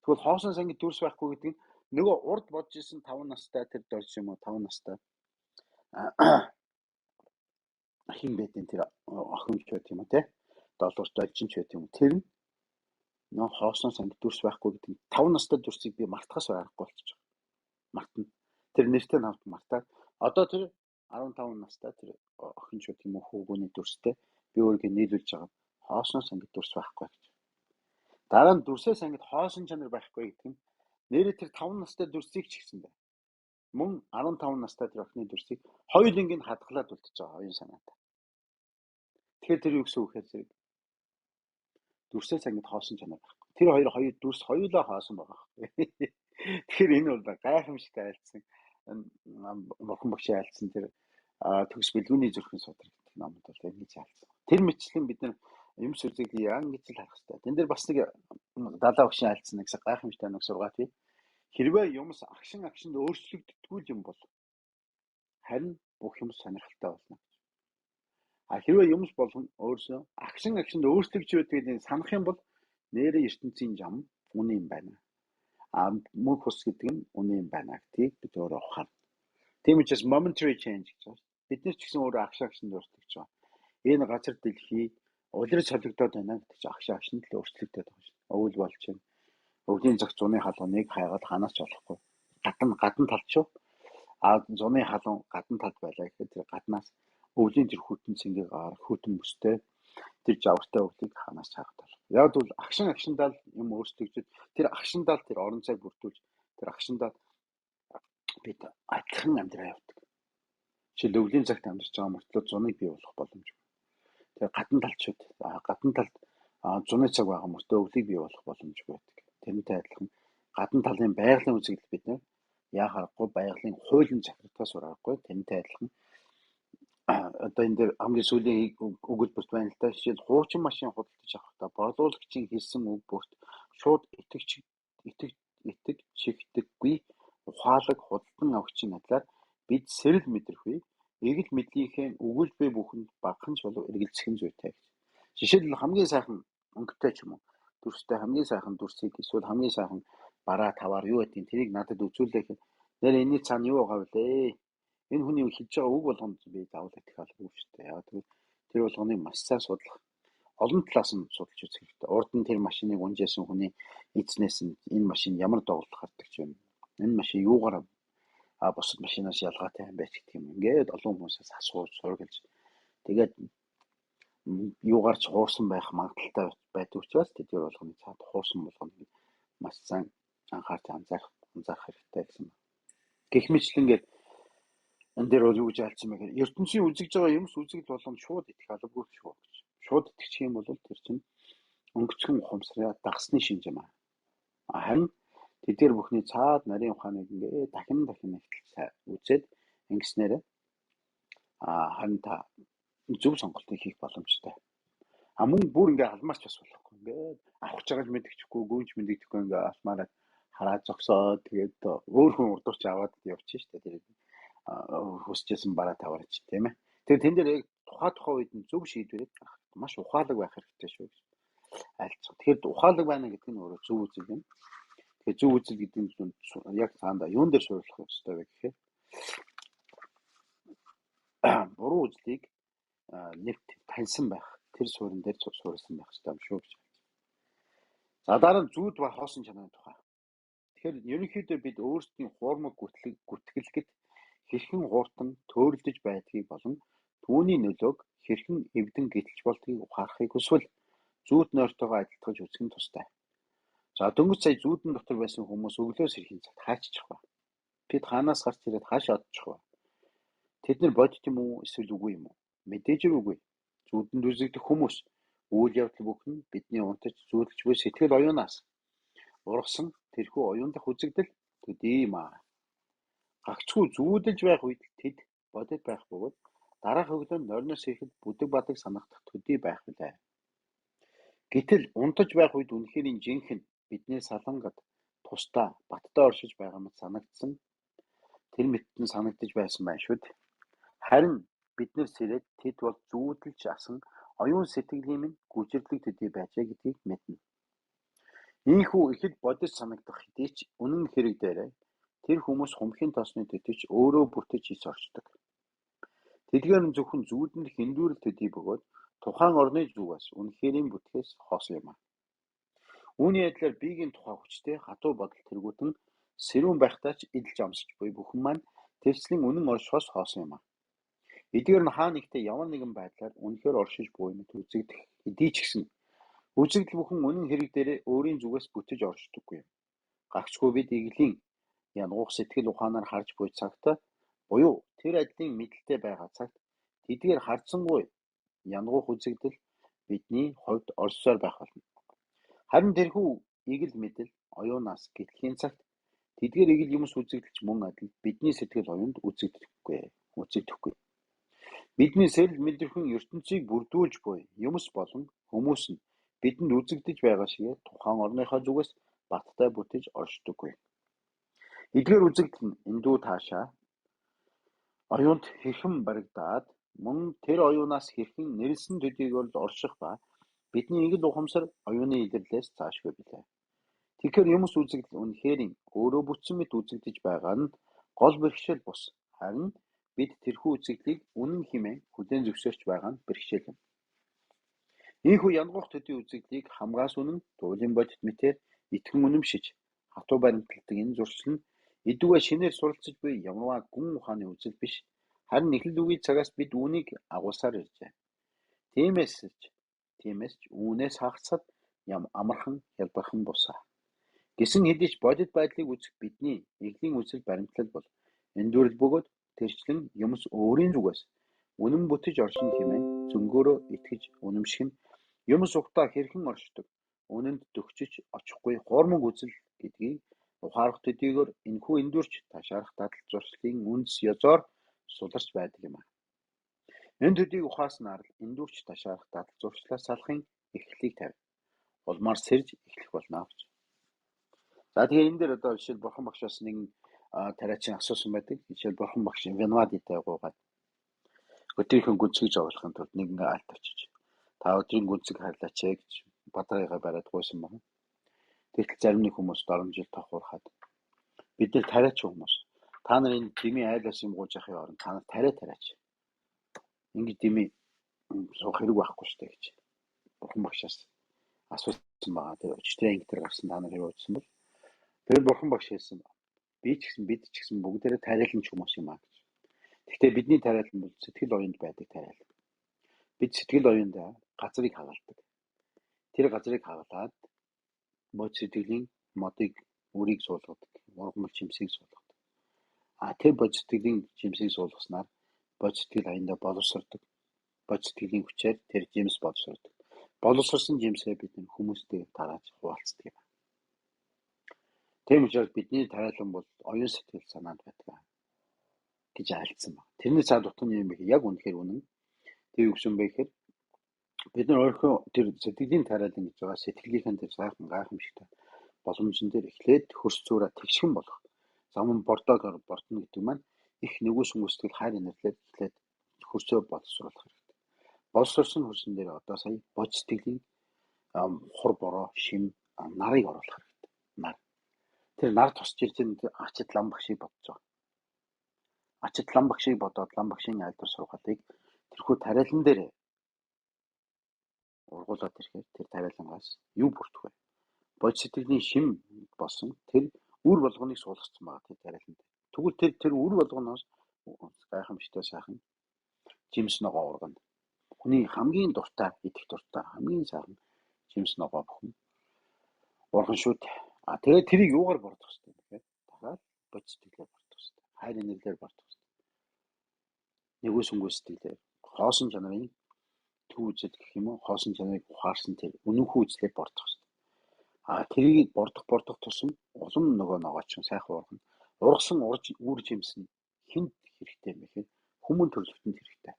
Тэгвэл хоосноос ангид дүрс байхгүй гэдэг нь нөгөө урд бодож исэн 5 настай тэр дорж юм уу 5 настай хин бэдэн тэр охин ч байт юм уу те 7 урт олжин ч байт юм уу тэр нь нөө хоосноос ангид дүрс байхгүй гэдэг нь 5 настай дүрсийг би мартахаас байхгүй болчих. Мартна. Тэр нэртэй навд мартаад одоо тэр 15 настай тэр охин ч байт юм уу хүүгөөний дүрстэй би өөрийгөө нийлүүлж байгаа хоосноос ангид дүрс байхгүй гэж. Дараа нь дүрсээс ангид хоосон чанар байхгүй гэдэг нь нэрээ тэр 5 настай дүрсийг ч гэсэн байна. Мөн 15 настай тэр охины дүрсийг хоёуланг нь хадгалаад үлдчихэж байгаа оюун санаатай. Тэгэхээр тэр юу гэсэн үг хэрэг дүрсээс ангид хоосон чанар байхгүй. Тэр хоёр дүрс хоёулаа хоосон байгаа. Тэгэхээр энэ бол гайхамшигтай айлцсан бурхан багшийн айлцсан тэр төгс бэлгүүний зүрхэн судар гэдэг номод бол ингэж айлцсан. Тэр мэтчлэн бид нар юм сүрзийг ингэж л харах хэрэгтэй. Тэн дээр бас нэг далаа багшийн айлцсан нэг гайхамшигтай нэг сургаал бий. Хэрвээ юмс агшинд өөрчлөгддөггүй юм бол харин бүх юм сонирхолтой болно. Хэрвээ юмс болгон өөрсөө агшинд өөрчлөгдөж байдгийг санах юм бол нэрээ ертөнцийн зам үнэн юм байна. Мөнх ус гэдэг нь үнэн юм байна гэдгийг бид өөрөө ухаарна. Тийм учраас momentary change гэж байна. Бид нар ч гэсэн өөрөө агшинд өөрчлөгдөж байгаа. Энэ газар дэлхий улирч солигдоод байна гэдэг чинь агшинд л өөрчлөгдөж байгаа шүү. Өвөл болж байна. Өвлийн зах зуны халууныг хайгаад ханаач болохгүй. Гадна талд шүү. Зуны халуун гадна талд байлаа гэхэд тэр гаднаас өвлийн тэр хүтэн цэнгийг хүтэн мөстэй тэр жавартай өвлийг ханаач харах тал. Яг бол агшиндаа юм өөрчлөгдөж тэр агшиндаа тэр орон зай бүрдүүлж тэр агшиндаа бид адилхан амьдраа явдаг. Жишээл өвлийн цагт амьдарч байгаа мөртлөө зуныг бий болох боломжгүй. Тэр гадна талчуд гадна талд зуны цаг байгаа мөртлөө өвлийг бий болох боломжгүй байдаг. Тэрнтэй адилхан гадна талын байгалийн үзэгдэл бид нэр яа харахгүй байгалийн хуулийн захирагтаас сурахгүй тэрнтэй адилхан одоо энэ дээр хамгийн сүүлийн өгүүлбэрт байна л да. Жишээл хуучин машин худалдаж авахдаа борлуулагчийн хэлсэн үг бүрт шууд итгэждэггүй ухаалаг худалдан авагчийн адилаар бид сэрэл мэдрэхүй эгэл мэдлийнхээ өгүүлбэр бүхэнд багахынч болов эргэлзэх нь зүйтэй гэж. Жишээл хамгийн сайхан өнгөтэй ч юм уу дүрстэй хамгийн сайхан дүрсийг эсвэл хамгийн сайхан бараа таваар юу гэдгийг тэрийг надад үзүүлэх нэр энэний цаана юу байгаа вэ? Энэ хүний хэлж байгаа үг болгонд би заавал итгэх албагүй шүү дээ. Яг тэр болгоныг маш сайн судлах. Олон талаас нь судалж үзэх хэрэгтэй. Урд нь тэр машиныг унжээсэн хүний эзнээс нь энэ машин ямар доголдол гардаг юм. Энэ машин юугаар бусад машинаас ялгаатай юм бэ гэх юм. Ингээд олон хүмүүсээс асууж сургалж тэгээд юугаар ч хуурсан байх магадaltaй байдаг учраас тэд болгоны цаад хуурсан болгоныг маш сайн анхаарч анзаарах хэрэгтэй гэсэн. Гэх мэтлэн ингээд энэ дээр бол юу гэж альцсан бэ гэхээр ертөнцийн үзэж байгаа юмс үзэгдэл болгонд шууд итгэх албагүй шүү гэж. Шууд итгэчих юм бол тэр чинь өнгөцгөн ухамсараа дагсны шинж юм аа. Харин тэдгээр бүхний цаад нарийн ухааныг ингээд дахин ихтэл үзээд ингэснээр харин та зөв сонголтыг хийх боломжтой. Мөн бүр ингээ алмаарч бас болохгүй. Ингээд авах гэж байгааж мэдчихгүй, гүйж мэдчихгүй ингээ алмаараа хараад зогсоод тэгээд өөр хүн урдууч аваад явчих шүү дээ. Тэр хүсчихсэн бараа таваарч тийм ээ. Тэгээд тэн дээр яг тухай үед нь зөв шийдвэрээ гаргах маш ухаалаг байх хэрэгтэй шүү гэж айлцсан. Тэгэхээр ухаалаг байна гэдэг нь өөрөө зөв үзэл юм. Тэгэхээр зөв үзэл гэдэг нь яг цаанда юун дээр суурилах ёстой вэ гэхээр буруу үзлийг нэвт таньсан байх. Тэр суурин дээр суурилсан байх хэрэгтэй юм шүү гэж. За дараа нь зүүд ба хоосон чанарын тухай. Тэгэхээр ерөнхийдөө бид өөрсдийн хуурмаг гүтгэлгэд хэрхэн хууртан төөрөлдөж байдгийг болон түүний нөлөөг хэрхэн эвдэн гитэлж болдгийг ухаарахыг хүсвэл зүүд нойртойгоо адилтгаж үзэх нь тустай. За дөнгөж сая зүүдэн дотор байсан хүмүүс өглөөс ирэхин цагт хааччих ба. Бид хаанаас гарч ирээд хааш одчих вэ? Тэд нар бодит юм уу эсвэл үгүй юм уу? Мэдээж үгүй. Зүүдэнд үзэгдэх хүмүүс үйл явдал бүхэн бидний унтаж зүүдэлж буй сэтгэл оюунаас ургасан тэрхүү оюун дахь үзэгдэл төдий юм аа. Гагцхүү зүүдэлж байх үед тэд бодит байх бөгөөд дараах өглөө нойрноос ирэхэд бүдэг бадаг санагдах төдий байх билээ. Гэтэл унтаж байх үед үнэхэрийн жинхэнэ бидний салангад тусдаа баттай оршиж байгаа мэт санагдсан. Тэр мэтэн санагдаж байсан байх шүү дээ. Харин биднээс ирээд тэд бол зүүдэлж асан оюун сэтгэлийн минь гүжирлэг төдий байжээ гэдгийг мэднэ. Ийхүү ихэд бодис санагдах хэдий ч үнэн хэрэг дээрээ тэр хүмүүс хумхийн тосны төтөч өөрөө бүтэж ис орчдог. Тэдгээр нь зөвхөн зүүдэнд хиндүүрэл төдий бөгөөд тухайн орны зүгээс үнэхэрийн бүтгэс хоосон юм аа. Үүний адилаар биеийн тухай хүчтэй хатуу бодол тэргүүтэн сэрүүн байхдаа ч эдэлж амсч буй бүхэн маань тэрслэн үнэн оршихоос хоосон юм аа. Эдгээр нь хаа нэгтээ ямар нэгэн байдлаар үнэхээр оршиж буй мэт үзэгдэх хэдий ч гэсэн үзэгдэл бүхэн үнэн хэрэг дээрээ өөрийн зүгээс бүтэж оршдоггүй юм. Гагцхүү бид иглийн янгуух сэтгэл ухаанаар харж буй цагт буюу тэр адилын мэдлэлтэй байгаа цагт тэдгээр хардсангүй янгуух үзэгдэл бидний хувьд оршсоор байх болно. Харин тэрхүү игэл мэдэл оюунаас гэтлэхийн цагт тэдгээр игэл юмс үзэгдэлч мөн адил бидний сэтгэл оюунд үзэгдэхгүй. Бидний сэрэл мэдрэмхэн ертөнцийг бүрдүүлж буй юмс болон хүмүүс нь бидэнд үзэгдэж байгаа шигээ тухайн орныхоо зүгээс баттай бүтэж оршдоггүй. Эдгээр үзэгдэл нь эндүү таашаа оюунд хэрхэн баригдаад мөн тэр оюунаас хэрхэн нэрэлсэн төдийгөр орших ба бидний игэл ухамсар оюуны илэрлээс цаашгүй билээ. Тэгэхээр юмс үзэгдэл үнэхэрийн өөрөө бүтсэн мэт үзэгдэж байгаа нь гол бэрхшээл бус. Харин бид тэрхүү үзэгдлийг үнэн хэмээн хүлээн зөвшөөрч байгаа нь бэрхшээл юм. Ийхүү янгуух төдий үзэгдлийг хамгаас үнэн дуулын бодит мэтээр итгэн үнэмшиж хатуу баримталдаг энэ зуршил нь эдүгээ шинээр суралцж буй ямарваа гүн ухааны үзэл биш. Харин эхлэл үгийн цагаас бид үүнийг агуулсаар иржээ. Тиймээс ч үүнээс хагацсад амархан хялбархан бусаа. Гэсэн хэдий ч бодит байдлыг үзэх бидний эхлийн үзэл баримтлал бол эндүрэл бөгөөд тэрчлэн юмс өөрийн зүгээс үнэн бүтэж оршин хэмээн зөнгөөрөө итгэж үнэмших нь юмс ухтаа хэрхэн оршдог, үнэнд дөгчиж очихгүй хуурмаг үзэл гэдгийг ухаарах төдийгөр энэхүү эндүрч ташаарах дадал зуршлын үндэс ёзоор суларч байдаг юм аа. Энэ төдийг ухааснаар л эндүрч ташаарах дадал зуршлаас салахын эхлэлийг тавь. Улмаар сэрж эхлэх болно гэж. За тэгэхээр энэ дээр одоо жишээл бурхан багшаас нэгэн тариачин асуусан байдаг. Жишээл бурхан багш Винвадитай гуугаад өдрийнхөө гүнзгий зовлохын тулд нэгэн айлт очиж та өдрийн гүнзэг харлаач гэж бадрайгаа бариад гуйсан байна. Тэгтэл зарим нэг хүмүүс доромжил тохуурхаад бид нар тариач хүмүүс та нар энэ дими айлаас юм гууж явахын оронд та нар тариач. Ингээд дими суух хэрэг байхгүй шүү дээ гэж бурхан багшаас асуусан байгаа. Тэр өчтөр анги дээр гарсан та нар хэрэг үзсэн бол тэр бурхан багш хэлсэн бид ч гэсэн бүгдээрээ тариалан ч хүмүүс юм аа гэж. Гэхдээ бидний тариалан бол сэтгэл оюунд байдаг тариалан. Бид сэтгэл оюундаа газрыг хагалдаг. Тэр газрыг хагалаад мод сэтгэлийн модыг үрийг суулгадаг, ургамал жимсийг суулгадаг. Тэр бод сэтгэлийн жимсийг суулгаснаар бод сэтгэл аяндаа боловсрдог. Бод сэтгэлийн хүчээр тэр жимс боловсрдог. Боловсрсан жимсээ бид хүмүүстэй тарааж хуваалцдаг юм. Тийм учраас бидний тариалан бол оюун сэтгэл санаанд байдаг гэж айлцсан байна. Тэрний цаад утга нь юм бэ? Яг үнэхээр үнэн. Тэр юу гэсэн бэ гэхээр бид нар өөрийнхөө тэр сэтгэлийн тариалан гэж байгаа сэтгэлийнхэн тэр сайхан гайхамшигтай боломжн дээр эхлээд хөрс зүйрээ тэгшхэн болох. Замун бордоогоор бордно гэдэг маань их нэгүс хүмүүстгэл хайр инэрлээд эхлээд хөрсөө боловсруулах хэрэгтэй. Боловсруулсан хөрсөн дээр одоо сая бод сэтгэлийн хур бороо шим нарыг оруулах хэрэгтэй. Нар. Тэр нар тусч ирж ачид лам багшийг бодож байгаа. Ачид лам багшийг бодоод лам багшийн айлдвар сургаалыг тэрхүү тариалан дээр ургуулад ирэхээр тэр тариалангаас юу бүрдэх вэ? Бод сэтгэлийн шим болсон тэр үр болгоныг суулгацсан байгаа тэр тариаланд. Тэгвэл тэр үр болгоноос гайхамшигтай сайхан жимс ногоо ургана. Хүний хамгийн дуртай, идэх дуртай, хамгийн сайхан жимс ногоо бүхэн урган шүүд. Тэгээд тэрийг юугаар бордох вэ гэхээр дахиад бод сэтгэлээр бордох вэ. Хайр инэрлээр бордох вэ. Нэгүс өнгөс сэтгэлээр хоосон чанарын төв үзэл гэх юм уу, хоосон чанарыг ухаарсан тэр үнэнхүү үзлээр бордох вэ. Тэрийг бордох тусам улам нөгөө ногооч сайхан ургана. Ургасан үр жимс нь хинт хэрэгтэй юм гэхээр хүмүүн төрлөختөнд хэрэгтэй.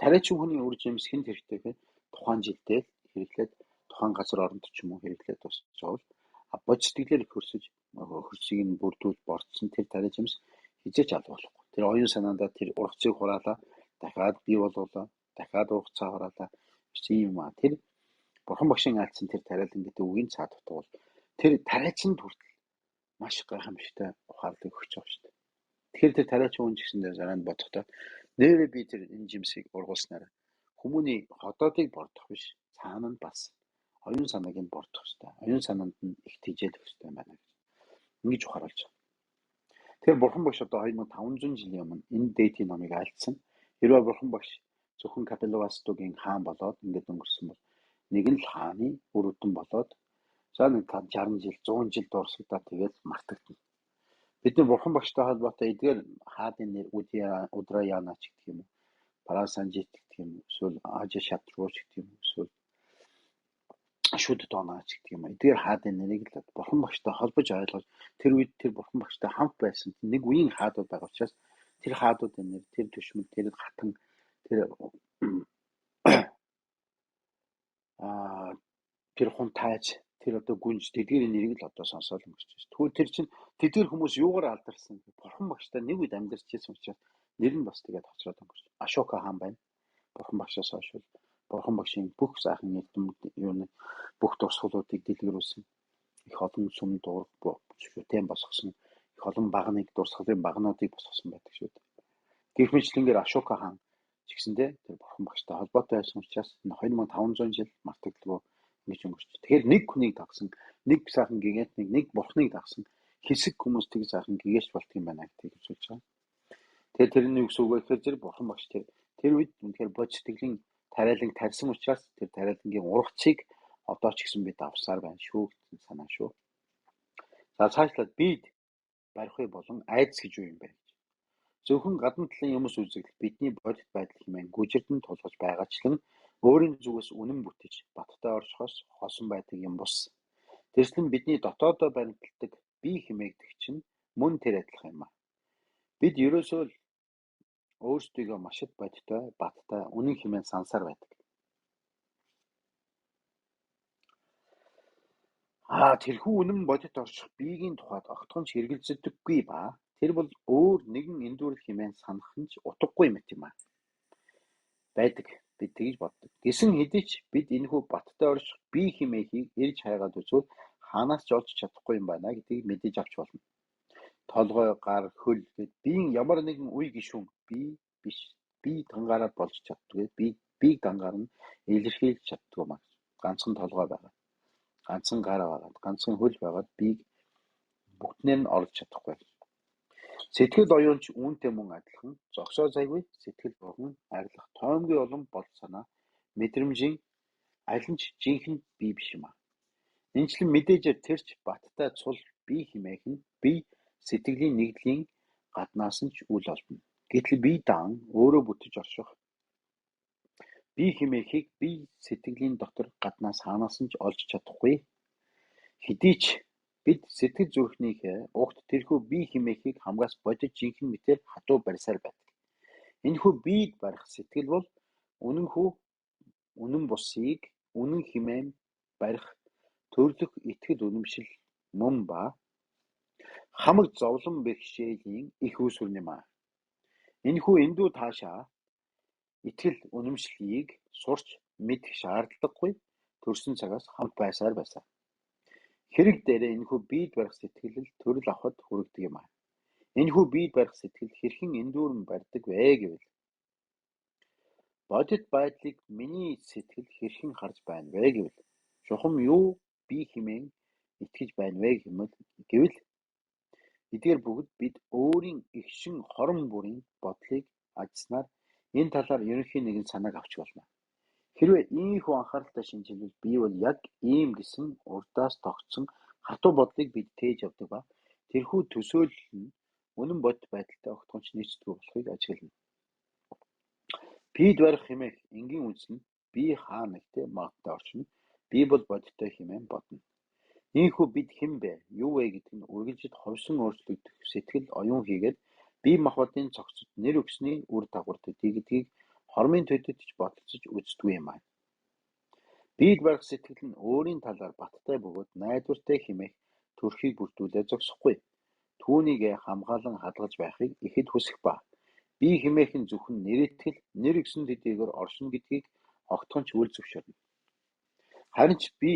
Тариачин хүний үр жимс хинт хэрэгтэй гэхээр тухайн жилдээ хэрэглээд тухайн газар оронд ч юм уу хэрэглээд тусчвал бод сэтгэлээр хөрсөж хөрсийг нь бүрдүүл бордсон тэр тариа жимс хизээч алгуулахгүй. Тэр оюун санаандаа тэр ургацыг хураалаа, дахиад бий болуулаа, дахиад ургацаа хураалаа. Тийм тэр Бурхан багшийн айлцсан тэр тариалан гэдэг үгийн цаад утга бол тэр тариачинд хүртэл маш гайхамшигтай ухаалаг өгч байгаа шүү дээ. Тэгэхээр тэр тариачин хүн ч гэсэндээ заранд бодохдоо нэрээ би тэр энэ жимсийг ургуулснараа хүмүүний хотоодыг бордох биш, цаана нь бас оюун санааг нь бордох хэрэгтэй. Оюун санаанд нь их тэжээлэх хэрэгтэй байна гэж ингэж ухааруулж байгаа. Тэгэхээр Бурхан багш одоо 2500 жилийн өмнө энэ дээдийн номыг айлцсан. Хэрвээ Бурхан багш зөвхөн Капилавастугийн хаан болоод ингээд өнгөрсөн бол нэг нь л хааны үр өдөн болоод за нэг 60 жил 100 жил дурсагдаад тэгээд мартагдана. Бидний Бурхан багштай холбоотой эдгээр хаадын нэр Удраянач гэх юм уу, Парасанжит гэх юм уу, эсвэл Ажа Шатруч гэх юм уу, эсвэл Шүдтонач гэх юм уу. Эдгээр хаадын нэрийг л Бурхан багштай холбож ойлгож тэр үед тэр Бурхан багштай хамт байсан нэг үеийн хаадууд байгаа учраас тэр хаадуудын нэр, тэр төшмөл, тэр хатан, тэр хунтайж, тэр одоо гүнж тэдгээр нэрийг л одоо сонсоод өнгөрч байна. Тэгвэл тэр чинь тэдгээр хүмүүс юугаар алдарсан? Бурхан багштай нэг үед амьдарч байсан учраас нэр нь бас тэгээд хоцроод өнгөрч. Ашока хаан байна. Бурхан багшаас хойш Бурхан багшийн бүх сайхан юуны бүх дурсгалуудыг дэлгэрүүлсэн. Их олон сүм дург шүтэн босгосон. Их олон багныг дурсгалын багнуудыг босгосон байдаг шүү дээ. Гэх мэтлэнгээр Ашока хаан ч гэсэндээ тэр Бурхан багштай холбоотой байсан учраас 2500 жил мартагдaltaгүй ингэж өнгөрч. Тэгэхээр нэг хүнийг дагсан, нэг сайхан гигантник, нэг бурхныг дагсан хэсэг хүмүүс тэг сайхан гигэж болтго юм байна гэдгийг үзүүлж байгаа. Тэгэхээр тэрний юу гэсэн үг вэ гэхээр тэр Бурхан багш тэр үед үнэхээр бод сэтгэлийн тариалан тарьсан учраас тэр тариалангийн ургацыг одоо ч гэсэн бид авсаар байна шүү гэсэн санаа шүү. За цаашлаад бид барихыг болон айдас гэж юу юм бэ? Зөвхөн гадна талын юмс үзэгдэл бидний бодит байдал хэмээн гүжирдэн тулгаж байгаачлан өөрийн зүгээс үнэн бүтэж баттай оршихоос хосон байдаг юм бус. Тэрслэн бидний дотоодоо баримталдаг бие хэмээгдэх чинь мөн тэр адилхан юм аа. Бид ерөөсөө л өөрсдийгөө маш их бодиттой, баттай, үнэн хэмээн сансаар байдаг. Тэрхүү үнэн бодит орших биеийн тухайд огтхонч хэрэгэлцдэггүй ба тэр бол өөр нэгэн эндүрэл хэмээн санах нь ч утгагүй мэт юм аа. Байдаг. Бид тэгж боддог. Гэсэн хэдий ч бид энэхүү баттай орших бие хэмээхийг ирж хайгаад үзвэл хаанаас ч олж чадахгүй юм байна гэдгийг мэдэж авч болно. Толгой, гар, хөл гэд биеийн ямар нэгэн үе гишүүн бие биш. Бие дангаараа болж чаддгүй. Биеийг дангаар нь илэрхийлж чаддгүй маа. Ганцхан толгой байгаа. Ганцхан гар байгаа. Ганцхан хөл байгаад биеийг бүгднээр нь олж чадахгүй. Сэтгэл оюунч үүнтэй мөн адилхан зогсоо зайгүй сэтгэл бурхан арилах тоймгүй улам бол санаа мэдрэмжийн аль нь ч жинхэнэ бие биш юм аа. Энэчлэн мэдээжээр тэрч баттай цул бие хэмээх нь бие сэтгэлийн нэгдлийн гаднаас нь ч үл олдно. Гэтэл бие даан өөрөө бүтэж орших бие хэмээхийг бие сэтгэлийн дотор гаднаас хаанаас нь ч олж чадахгүй. Хэдий ч бид сэтгэл зүрхнийхээ угт тэрхүү бие хэмээхийг хамгаас бодож жинхэнэ мэтээр хадуу барьсаар байдаг. Энэхүү биед барих сэтгэл бол үнэнхүү үнэн бусыг үнэн хэмээн барих төрлөх итгэл үнэмшил мөн ба хамаг зовлон бэрхшээлийн их үүсвэр юм аа. Энэхүү эндүү таашаа итгэл үнэмшлийг сурч мэдэх шаардлагагүй төрсөн цагаас хамт байсаар байсан. Хэрэг дээрээ энэхүү биед барих сэтгэл төрөл авахд хүргэдэг юм аа. Энэхүү биед барих сэтгэл хэрхэн эндүүрэн барьдаг вэ гэвэл бодит байдлыг миний сэтгэл хэрхэн харж байна вэ гэвэл чухам юу би хэмээн итгэж байна вэ гэвэл эдгээр бүгд бид өөрийн эгшин хорон бүрийн бодлыг ажиснаар энэ талаар ерөнхий нэгэн санааг авч болно. Хэрвээ ийхүү анхааралтай шинжилвэл би бол яг ийм гэсэн урдаас тогтсон хатуу бодлыг бид тээж явдаг ба тэрхүү төсөөлөл нь үнэн бодит байдалтай огтхонч нийцдэггүй болохыг ажиглана. Биед барих хэмээх энгийн үндэс нь би хаа нэгтэй магадтай оршин би бол бодиттой хэмээн бодно. Ийхүү бид хэн бэ, юу вэ гэдэг нь үргэлжид ховсон өөрчлөгдөх сэтгэл оюун хийгээд бие махбодын цогцод нэр өгсөний үр дагавар төдий гэдгийг хормын төдөд ч бодолцож үздэггүй юм аа. Биед барих сэтгэл нь өөрийн талаар баттай бөгөөд найдвартай хэмээх төрхийг бүрдүүлээ зогсохгүй. Түүнийг хамгаалан хадгалж байхыг ихэд хүсэх ба би хэмээх нь зөвхөн нэрэтгэл нэр өгсөн төдийгөр оршин гэдгийг огтхонч үл зөвшөөрнө. Харин ч би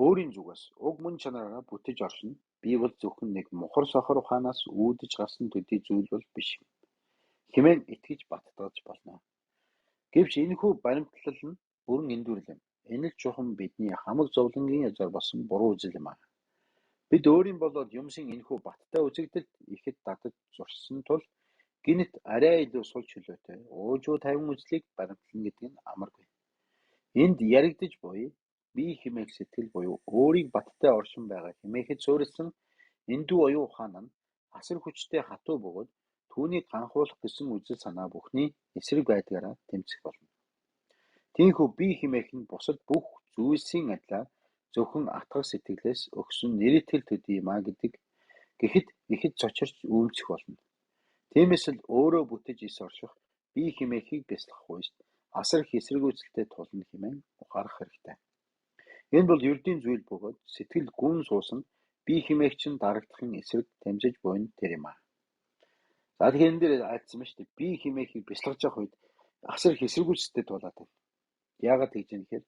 өөрийн зүгээс уг мөн чанараараа бүтэж оршин би бол зөвхөн нэг мухар сохор ухаанаас үүдэж гарсан төдий зүйл бол биш юм хэмээн итгэж баттгаж болно. Гэвч энэхүү баримтлал нь бүрэн эндүрл юм. Энэ л чухам бидний хамаг зовлонгийн язгаар болсон буруу үзэл юм аа. Бид өөрийн болоод юмсын энэхүү баттай үзэгдэлд ихэд дадаж зурсан тул гинэт арай илүү сул чөлөөтэй уужуу тавин үзлийг баримтлана гэдэг нь амаргүй. Энд яригдж буй би хэмээх сэтгэл буюу өөрийг баттай оршин байгаа хэмээхэд суурилсан эндүү оюун ухаан нь асар хүчтэй хатуу бөгөөд түүнийг ганхуулах гэсэн үзэл санаа бүхний эсрэг байдгаараа тэмцэх болно. Тиймээс би хэмээх нь бусад бүх зүйлсийн адилаар зөвхөн атгах сэтгэлээс өгсөн нэрэтгэл төдий юм аа гэдэг гэхэд ихэд цочорч үүмцэх болно. Тиймээс л өөрөө бүтэж ис орших би хэмээхийг бяцлах хуйст асар их эсэргүүцэлтэй тулна хэмээн ухаарах хэрэгтэй. Энэ бол ердийн зүйл бөгөөд сэтгэл гүн суусан би хэмээх чинь дарагдахын эсрэг тамжиж буйна тэр юм аа. За тэгэхээр энэ дээр айдсан ба шүү дээ. Би хэмээхийг бяцлахж явах үед асар их эсэргүүцэлтэй тулаад байна. Яагаад гэж юм гэхээр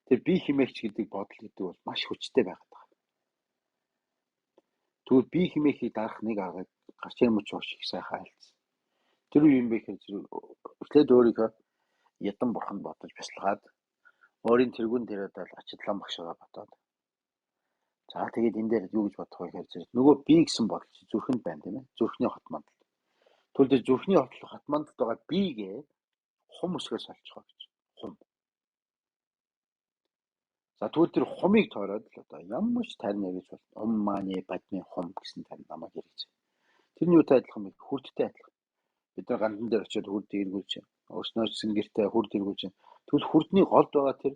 тэр би хэмээгч гэдэг бодол гэдэг бол маш хүчтэй байгаад байна. Тэгвэл би хэмээхийг дарах нэг арга гарч ирмэч ууш их сайхан айлцсан. Тэр үе юм бэ гэхээр эхлээд өөрийгөө ядан бурхан бодож бяцлагаад өөрийн тэргүүн дээрээ ачадлан багшгаа бодоод за тэгээд энэ дээр юу гэж бодох вэ гэхээр нөгөө би гэсэн бодол чи зүрхэнд байна тийм ээ. Зүрхний хот мандал. Тэгвэл зүрхний хот мандалд байгаа бигээ хум өсгөөс олчих гэж. Хум. За тэгвэл тэр хумыг тойроод л одоо ямар ч тарин яриж бол умманы бадны хум гэсэн тарин намайг яриж. Тэрний юутай адилхан бэ? Хүрдтэй адилхан. Бид нар гандан дээр очиод хүрд эргүүлж өөрснөө ч гэртээ хүрд эргүүлж. Тэгвэл хүрдний голд байгаа тэр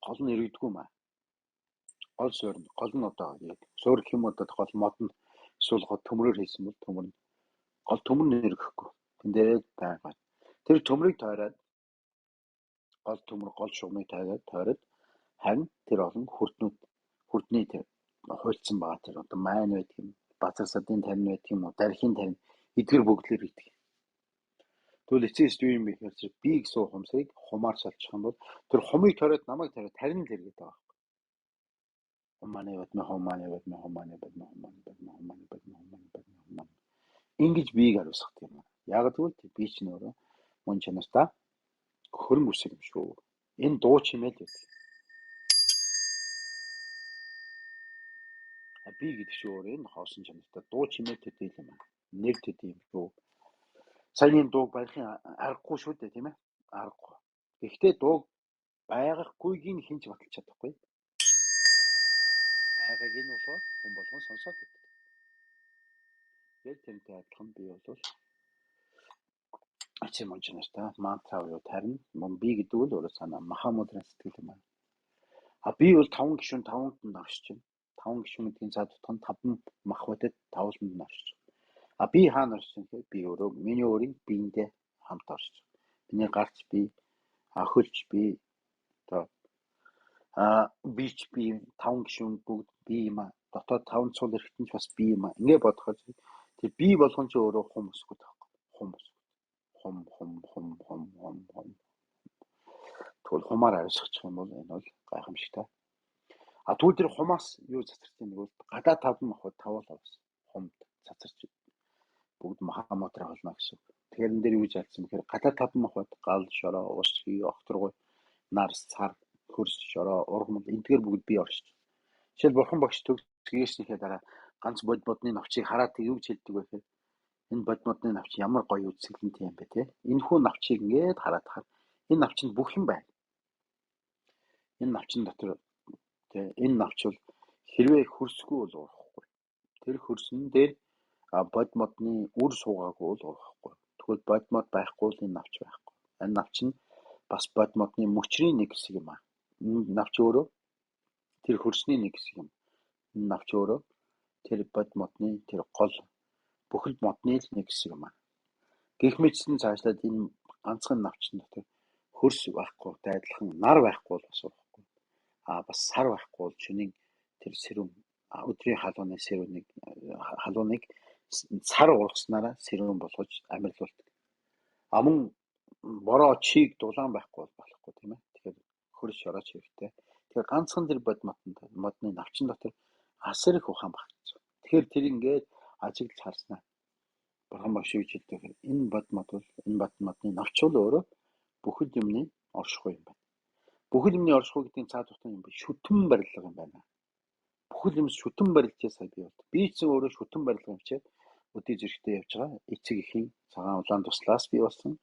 гол нь иргэдэггүй маа. Гол суурь нь гол нь одоо яг суурь хэм одоо гол модон эсвэл төмрөөр хийсэн бол төмөр нь гол төмөр нь эргэхгүй. Тэн дээр байгаа. Тэр төмрийг тойроод гол төмөр гол шугамыг тойроод харин тэр олон хүрдний тэр хуульцсан байгаа тэр одоо майн байдаг юм, базар садын тарин байдаг юм уу, дархийн тарин эдгэр бүгдлэр байдаг. Тэгвэл эцээс юу юм бэ гэхээр би гэсэн хумсыг хумаар солчих юм бол тэр хумыг тойроод намайг тойроод тарин л эргээд байгаа. Хуманы ингэж биеийг ариусгах юм. Яг тэгвэл би ч нөрөө мөн чанартай хөрөнгө үсэг юм шүү. Энэ дуу чимээл байдаг. Би гэдэг шиг өөр энэ хоосон чанартай дуу чимээ төдий юм аа. Нэр төдий юм шүү. Сайн энэ дууг барихын аргагүй шүү дээ тийм ээ. Аргагүй. Гэхдээ дууг байгахгүйг хинч баталж чадахгүй. Байгааг нь болохоор хүн болгон сонсоод байдаг. Яг тэрнтэй адилхан би бол ачим мөн чанартай мантра юу тарин мөн би гэдэг нь өөрөө санаа Махамудрын сэтгэл юм аа. Би бол 5 гишүүн 5-нд нь оршиж байна. 5 гишүүн гэдгийн цаад утга нь 5 махбодод 5-нд нь оршиж. Би хаана оршиж байна гэхээр би өөрөө миний өөрийн биендээ хамт оршиж. Миний гарч би, хөлч би, одоо бич би, 5 гишүүн бүгд би юм аа. Дотоод 5 цул эргэтэн ч бас би юм аа. Ингээ бодохоор тэр би болгон ч өөрөө хум өсгөх таахгүй. Хум өсгөх. Хум. Тэгвэл хумаар авсчих юм бол энэ бол гайхамшигтай. Тэгвэл тэр хумаас юу цацарч байгаа нэг гадаа 5 махбод 5 л авсан. Хумд цацарч бүгд Махамутраа болно гэсэн. Тэгэхээр энэ дээр юу жаалсан бэхээр гадаа 5 махбод гал, шороо, ус, хий, огторгой, нар, цар, хөрс, шороо, ургамал эдгээр бүгд бий оршиж. Жишээл бурхан багш төгсгөөснийхээ дараа ганц бодмодны навчийг хараад юу гэж хэлдэг вэ гэхээр энэ бодмодны навч ямар гоё үзэсгэлэнтэй юм бэ те. Энэхүү навчийг ингээд хараад хахад энэ навчинд бүх юм байна. Энэ навчин дотор энэ навч бол хэрвээ хөрсгүй бол урахгүй. Тэр хөрсөн дээр бодмодны үр суугаагүй бол урахгүй. Тэгвэл бодмод байхгүй л энэ навч байхгүй. Энэ навч нь бас бодмодны мөчрийн нэг хэсэг юм аа. Энэ навч өөрөө тэр хөрсний нэг хэсэг юм. Энэ навч өөрөө тэр бодмодны тэр гол бүхэл модны л нэг хэсэг юм аа. Гэх мэтсэн цаашлаад энэ ганцхан навчин дотор хөрс байхгүй адилхан нар байхгүй бол бас урахгүй. Бас сар байхгүй бол шөнийн тэр сэрүүн өдрийн халууныг сар ургаснараа сэрүүн болгож амьрлуулдаг. Мөн бороо чийг дулаан байхгүй бол болохгүй тийм ээ. Тэгэхээр хөрс шорооч хэрэгтэй. Тэгэхээр ганцхан тэр модны навчин дотор асар их ухаан багтсан. Тэгэхээр тэр ингээд ажиглаж харснаа. Бурхан багш юу хэлдэг вэ? Энэ бодмодны навч бол өөрөө бүхэл юмны оршихуй юм байна. Бүхэл юмны оршихуй гэдэг цаад утга юм бэ? Шүтэн барилга юм байна. Бүхэл юм шүтэн барилжээ сая бий болд. Би ч өөрөө шүтэн барилга юм чээ өдөө зэрэгтэй явж байгаа. Эцэг эхийн цагаан улаан туслаас бий болсон.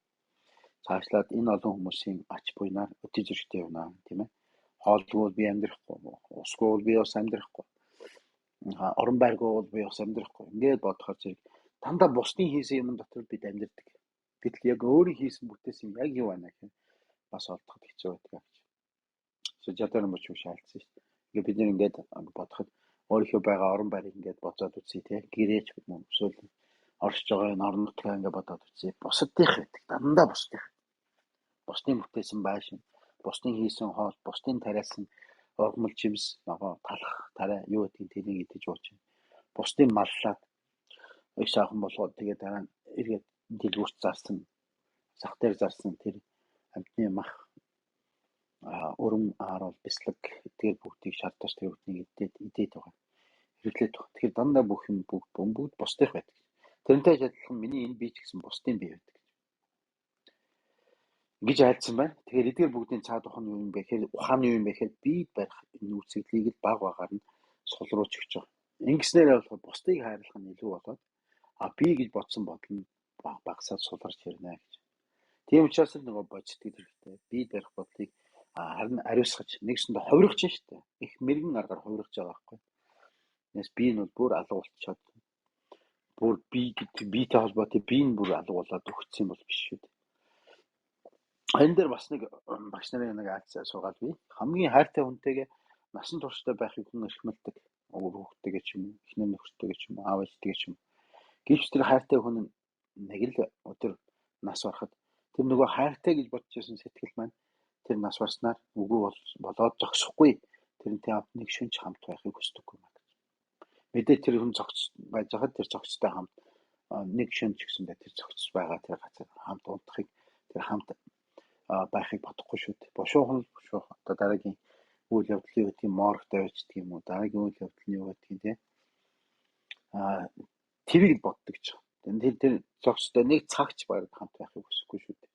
Цаашлаад энэ олон хүмүүсийн ач буйнаар өдөө зэрэгтэй явна тийм ээ. Хоолгүй би амьдрахгүй, усгүй би бас амьдрахгүй. Орон байргүй бол би бас амьдрахгүй. Ингээд бодохоор зэрэг дандаа бусдын хийсэн юм дотор бид амьдрдаг. Гэтэл яг өөрийн хийсэн бүтээсэн яг юу байна гэх юм бас олдоход хэцүү байдаг гэж. Жадар мөч шаалцсан шүү дээ. Ингээд бид ингээд бодоход өөрийнхөө байгаа орон байрыг ингээд бодоод үзье тий. Гэрээч юм эсвэл оршиж байгаа энэ орон нутгаа ингээд бодоод үзье. Бусдынх байдаг. Дандаа бусдынх. Бусдын бүтээсэн байшин, бусдын хийсэн хоол, бусдын тариалсан ургамал жимс, талах, тарай юу гэдгийг тэрийг идэж ууж байна. Бусдын маллаад их сайхан болгоод тэгээд дараа нь эргээд дэлгүүрт зарсан, зах дээр зарсан тэр амьтны мах өрөм аарал бислэг тэгээд бүгдийг шаардаж тэр бүхнийг идээд байгаа. Хэрэглээд байгаа. Тэгэхээр дандаа бүх юм бүгд бусдынх байдаг. Тэрнтэй адилхан миний энэ бие ч гэсэн бусдын бие байдаг. Гэж айлдсан байна. Тэгэхээр эдгээр бүгдийн цаад ухааны юу юм бэ гэхээр ухааны юу юм бэ гэхээр бид барих энэ үүсгэлийг л баг багаар нь сулруулж өгч байгаа. Ингэснээр бол бусдыг хайрлах нь илүү болоод би гэж бодсон бодол нь багасаад суларч ирнэ гэж. Тийм учраас л нөгөө бодцдаг хэрэгтэй. Би барих бодлыг харин ариусгаж нэгсэндээ хувиргаж штэ. Их мэрэгэн аргаар хувиргаж байгаа байхгүй. Нэс би нь бол бүр алга болчиход бүр би гэдэг биетэй холбоотой би нь бүр алга болоод өгцсөн бол биш шүү дээ. Энэ дээр бас нэг багш нарын нэг асуугаад би хамгийн хайртай хүнтэйгээ насан туршдаа байхыг хүн эрхмэлдэг. Хүүхдтэйгээ ч юм уу, эхнэр нөхөртэйгээ ч юм уу, аав ээжтэйгээ ч юм уу. Гэвч тэр хайртай хүн нэг л өдөр нас барахад тэр нөгөө хайртай гэж бодож байсан сэтгэл маань тэр нас барснаар үгүй болоод зогсохгүй. Тэрнтэй хамт нэг шөнч хамт байхыг хүсдэггүй юм байна. Мэдээ тэр хүн зогц байж хаад тэр зогцтой хамт нэг шөнч гэсэндээ тэр зогц байгаа тэр газар хамт унтахыг тэр хамт байхыг бодохгүй шүү дээ. Бошуухан одоо дараагийн үйл явдлын үеийн морг тавьчихдаг юм уу? Дараагийн үйл явдлын юу гэдгийг те тэрийг боддог ч. Тэр зогстой нэг цагч баг хамт байхыг хүсэхгүй шүү дээ.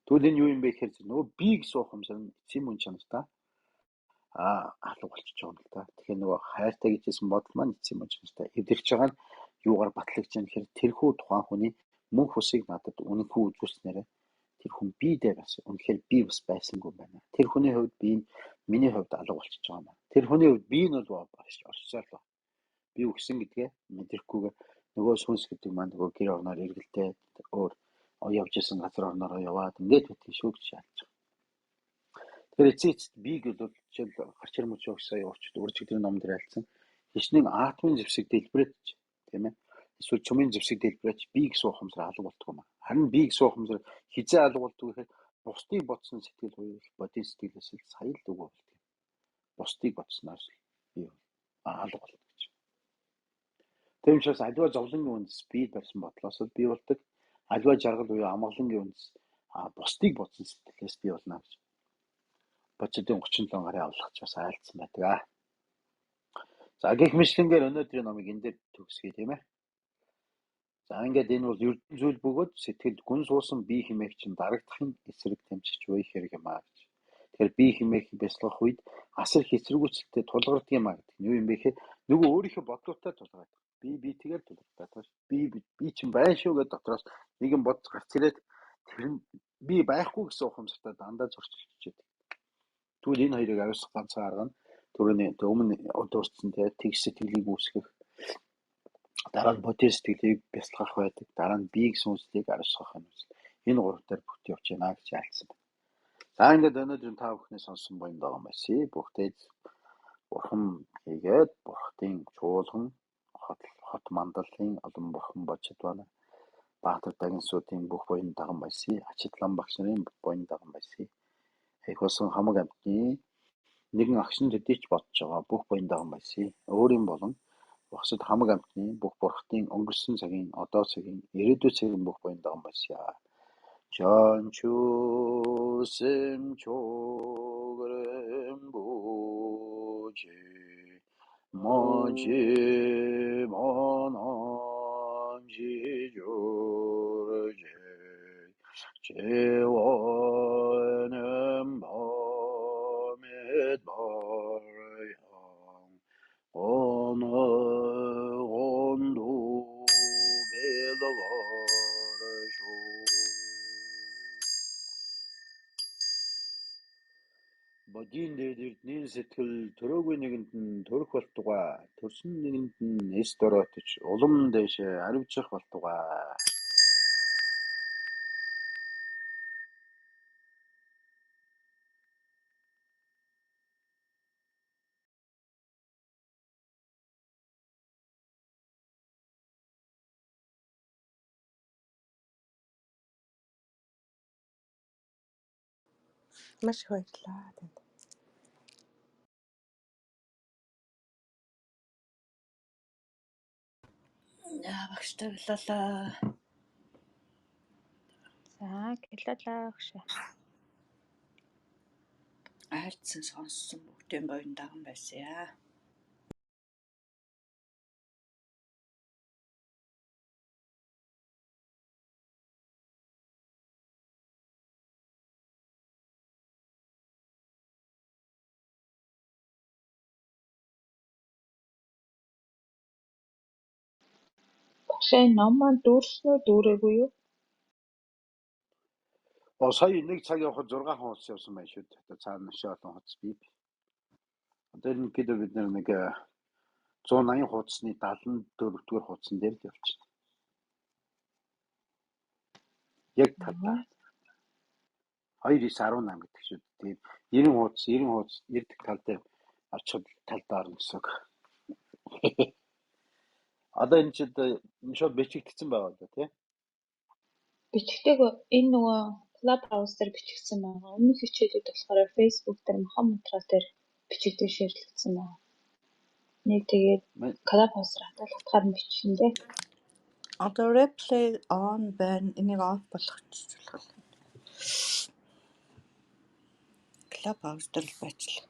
Тэгвэл энэ юу юм бэ гэхээр нөгөө бийг суух юмсан эцсийн мөн чанартай алга болчихж байгаа юм л да. Тэгэхээр нөгөө хайртай гэжсэн бодол маань эцсийн мөн чанартай эвдэрч байгаа нь юугаар батлагдж байгаа гэхээр тэрхүү тухайн хүний мөнх усыг надад үнэнхүү үзүүлснээр тэр хүн би дээр бас үнэхээр би бас байсангүй байна. Тэр хүний хувьд би миний хувьд алга болчихж байгаа юм. Тэр хүний хувьд би нь бол оршсоор л. Би өгсөн гэдгээ мэдрэхгүйгээр нөгөө сүнс гэдэг маань нөгөө гэр орноор эргэлдээ өөр явж исэн газар орнороо яваад ингээд битгий шүү гэж шаардж байгаа. Тэгэхээр эцээст би гэвэл жишээл гарч ирмэж өгсөй урч өдрөг ном дээр альцсан хичнээн атомын зэвсэг дэлбэрэж тийм ээ эсвэл чумын зэвсэг дэлбэрэж бийг суух юмсаар алга болтгоо юм. Харин бийг суух юмсаар хизээ алга болтгоо гэхээр бусдыг бодсон сэтгэл буюу бодийн сэтгэлээс л сая л үгүй болтгоо. Бусдыг бодсноор би алга болдог гэж. Тийм учраас аливаа зовлонгийн үндэс бий барьсан бодлоос л бий болдог. Аливаа жаргал буюу амгалангийн үндэс бусдыг бодсон сэтгэлээс бий болно гэж. Бочдын 37 гарын авлагч бас айлцсан байдаг. За гэх мэтлэнгээр өнөөдрийн номыг энэ дээр төгсгөе тийм ээ. За ингээд энэ бол эрдэнэ зүйл бөгөөд сэтгэлд гүн суусан бие хэмээх чинь дарагдахын эсрэг тэмцэж буй хэрэг юм аа гэж. Тэгэхээр бие хэмээх бясалгах үед асар их эсэргүүцэлтэй тулгардаг юм аа гэдэг. Юу юм бэ гэхээр нөгөө өөрийнхөө бодлоотой тулгардаг. Би тэгэл тулгардаг. Би чинь байна шүү гэдэг дотроос нэгэн бодц гарч ирээд тэр нь би байхгүй гэсэн ухамсартай дандаа зөрчилдөж байдаг. Тэгвэл энэ хоёрыг ариусгах ганцхан арга нь түрүүний өмнө дурдсан тэгш сэтгэлийг үүсгэх, дараа нь бодис сэтгэлийг бясалгах байдаг, дараа нь биеийг сүнслийг ариусгах юм. Энэ гурав дээр бүгд явж байна гэж айлцсан. За ингээд өнөөдөр та бүхний сонсон буян байгаа юм байна. Бүгдээ бурхан хийгээд бурхтын чуулган хот мандалын олон бурхан бочид байна. Баатар Дагнсуудын бүх буян даган байсан. Ачитлан багш нарын буян даган байсан. Их болсон хамаг амтны нэгэн агш нь төдийч бодож байгаа бүх буян даган байсан. Өөрийн болон бусад хамаг амтны бүх бурхтын өнгөрсөн цагийн, одоо цагийн, ирээдүйн цагийн бүх буян даган байсан. 전추심 조그름 부지 먼지 먼지 조르지 재원은 밤에 벌영 어느 온도 배도버르쇼 бодийн дээрдний сэтгэл төрөөгүй нэгэнд нь төрөх болтугай төрсөн нэгэнд нь эс дороотож улам дэшээ аривжих болтугай. Маш их баярлалаа танд. Багштай боллоо. За гэлэлээ өгш. Айлцсан сонссон бүгдийн буян даган байсан яа. Багшаа ном маань дүүрснөө дүүрээгүй юу? Сая нэг цаг явахад 6 хуудас явсан байх шүү дээ. Цаана маш олон хуудас бий. Одоо энэ бид нэг 180 хуудасны 74-р хуудсан дээр л явчихна. Яг талаа. 2-9-18 гэдэг шүү дээ. 90 хуудас ирдэг тал дээр очиход талдаа орно гэсэн үг. Одоо энэ чинь шууд бичигдсэн байгаа даа тий. Бичгтэйг энэ нөгөө Clubhouse дээр бичигдсэн байгаа. Өмнөх хичээлүүд болохоор Facebook дээр махан материал дээр бичигдээ ширлэгдсэн байгаа. Нэг тэгээд Clubhouse-аар хатгаар нь бичсэн дээ. Одоо replay on байна. Энийг off болгочихвол. Clubhouse дээр л байцлаа.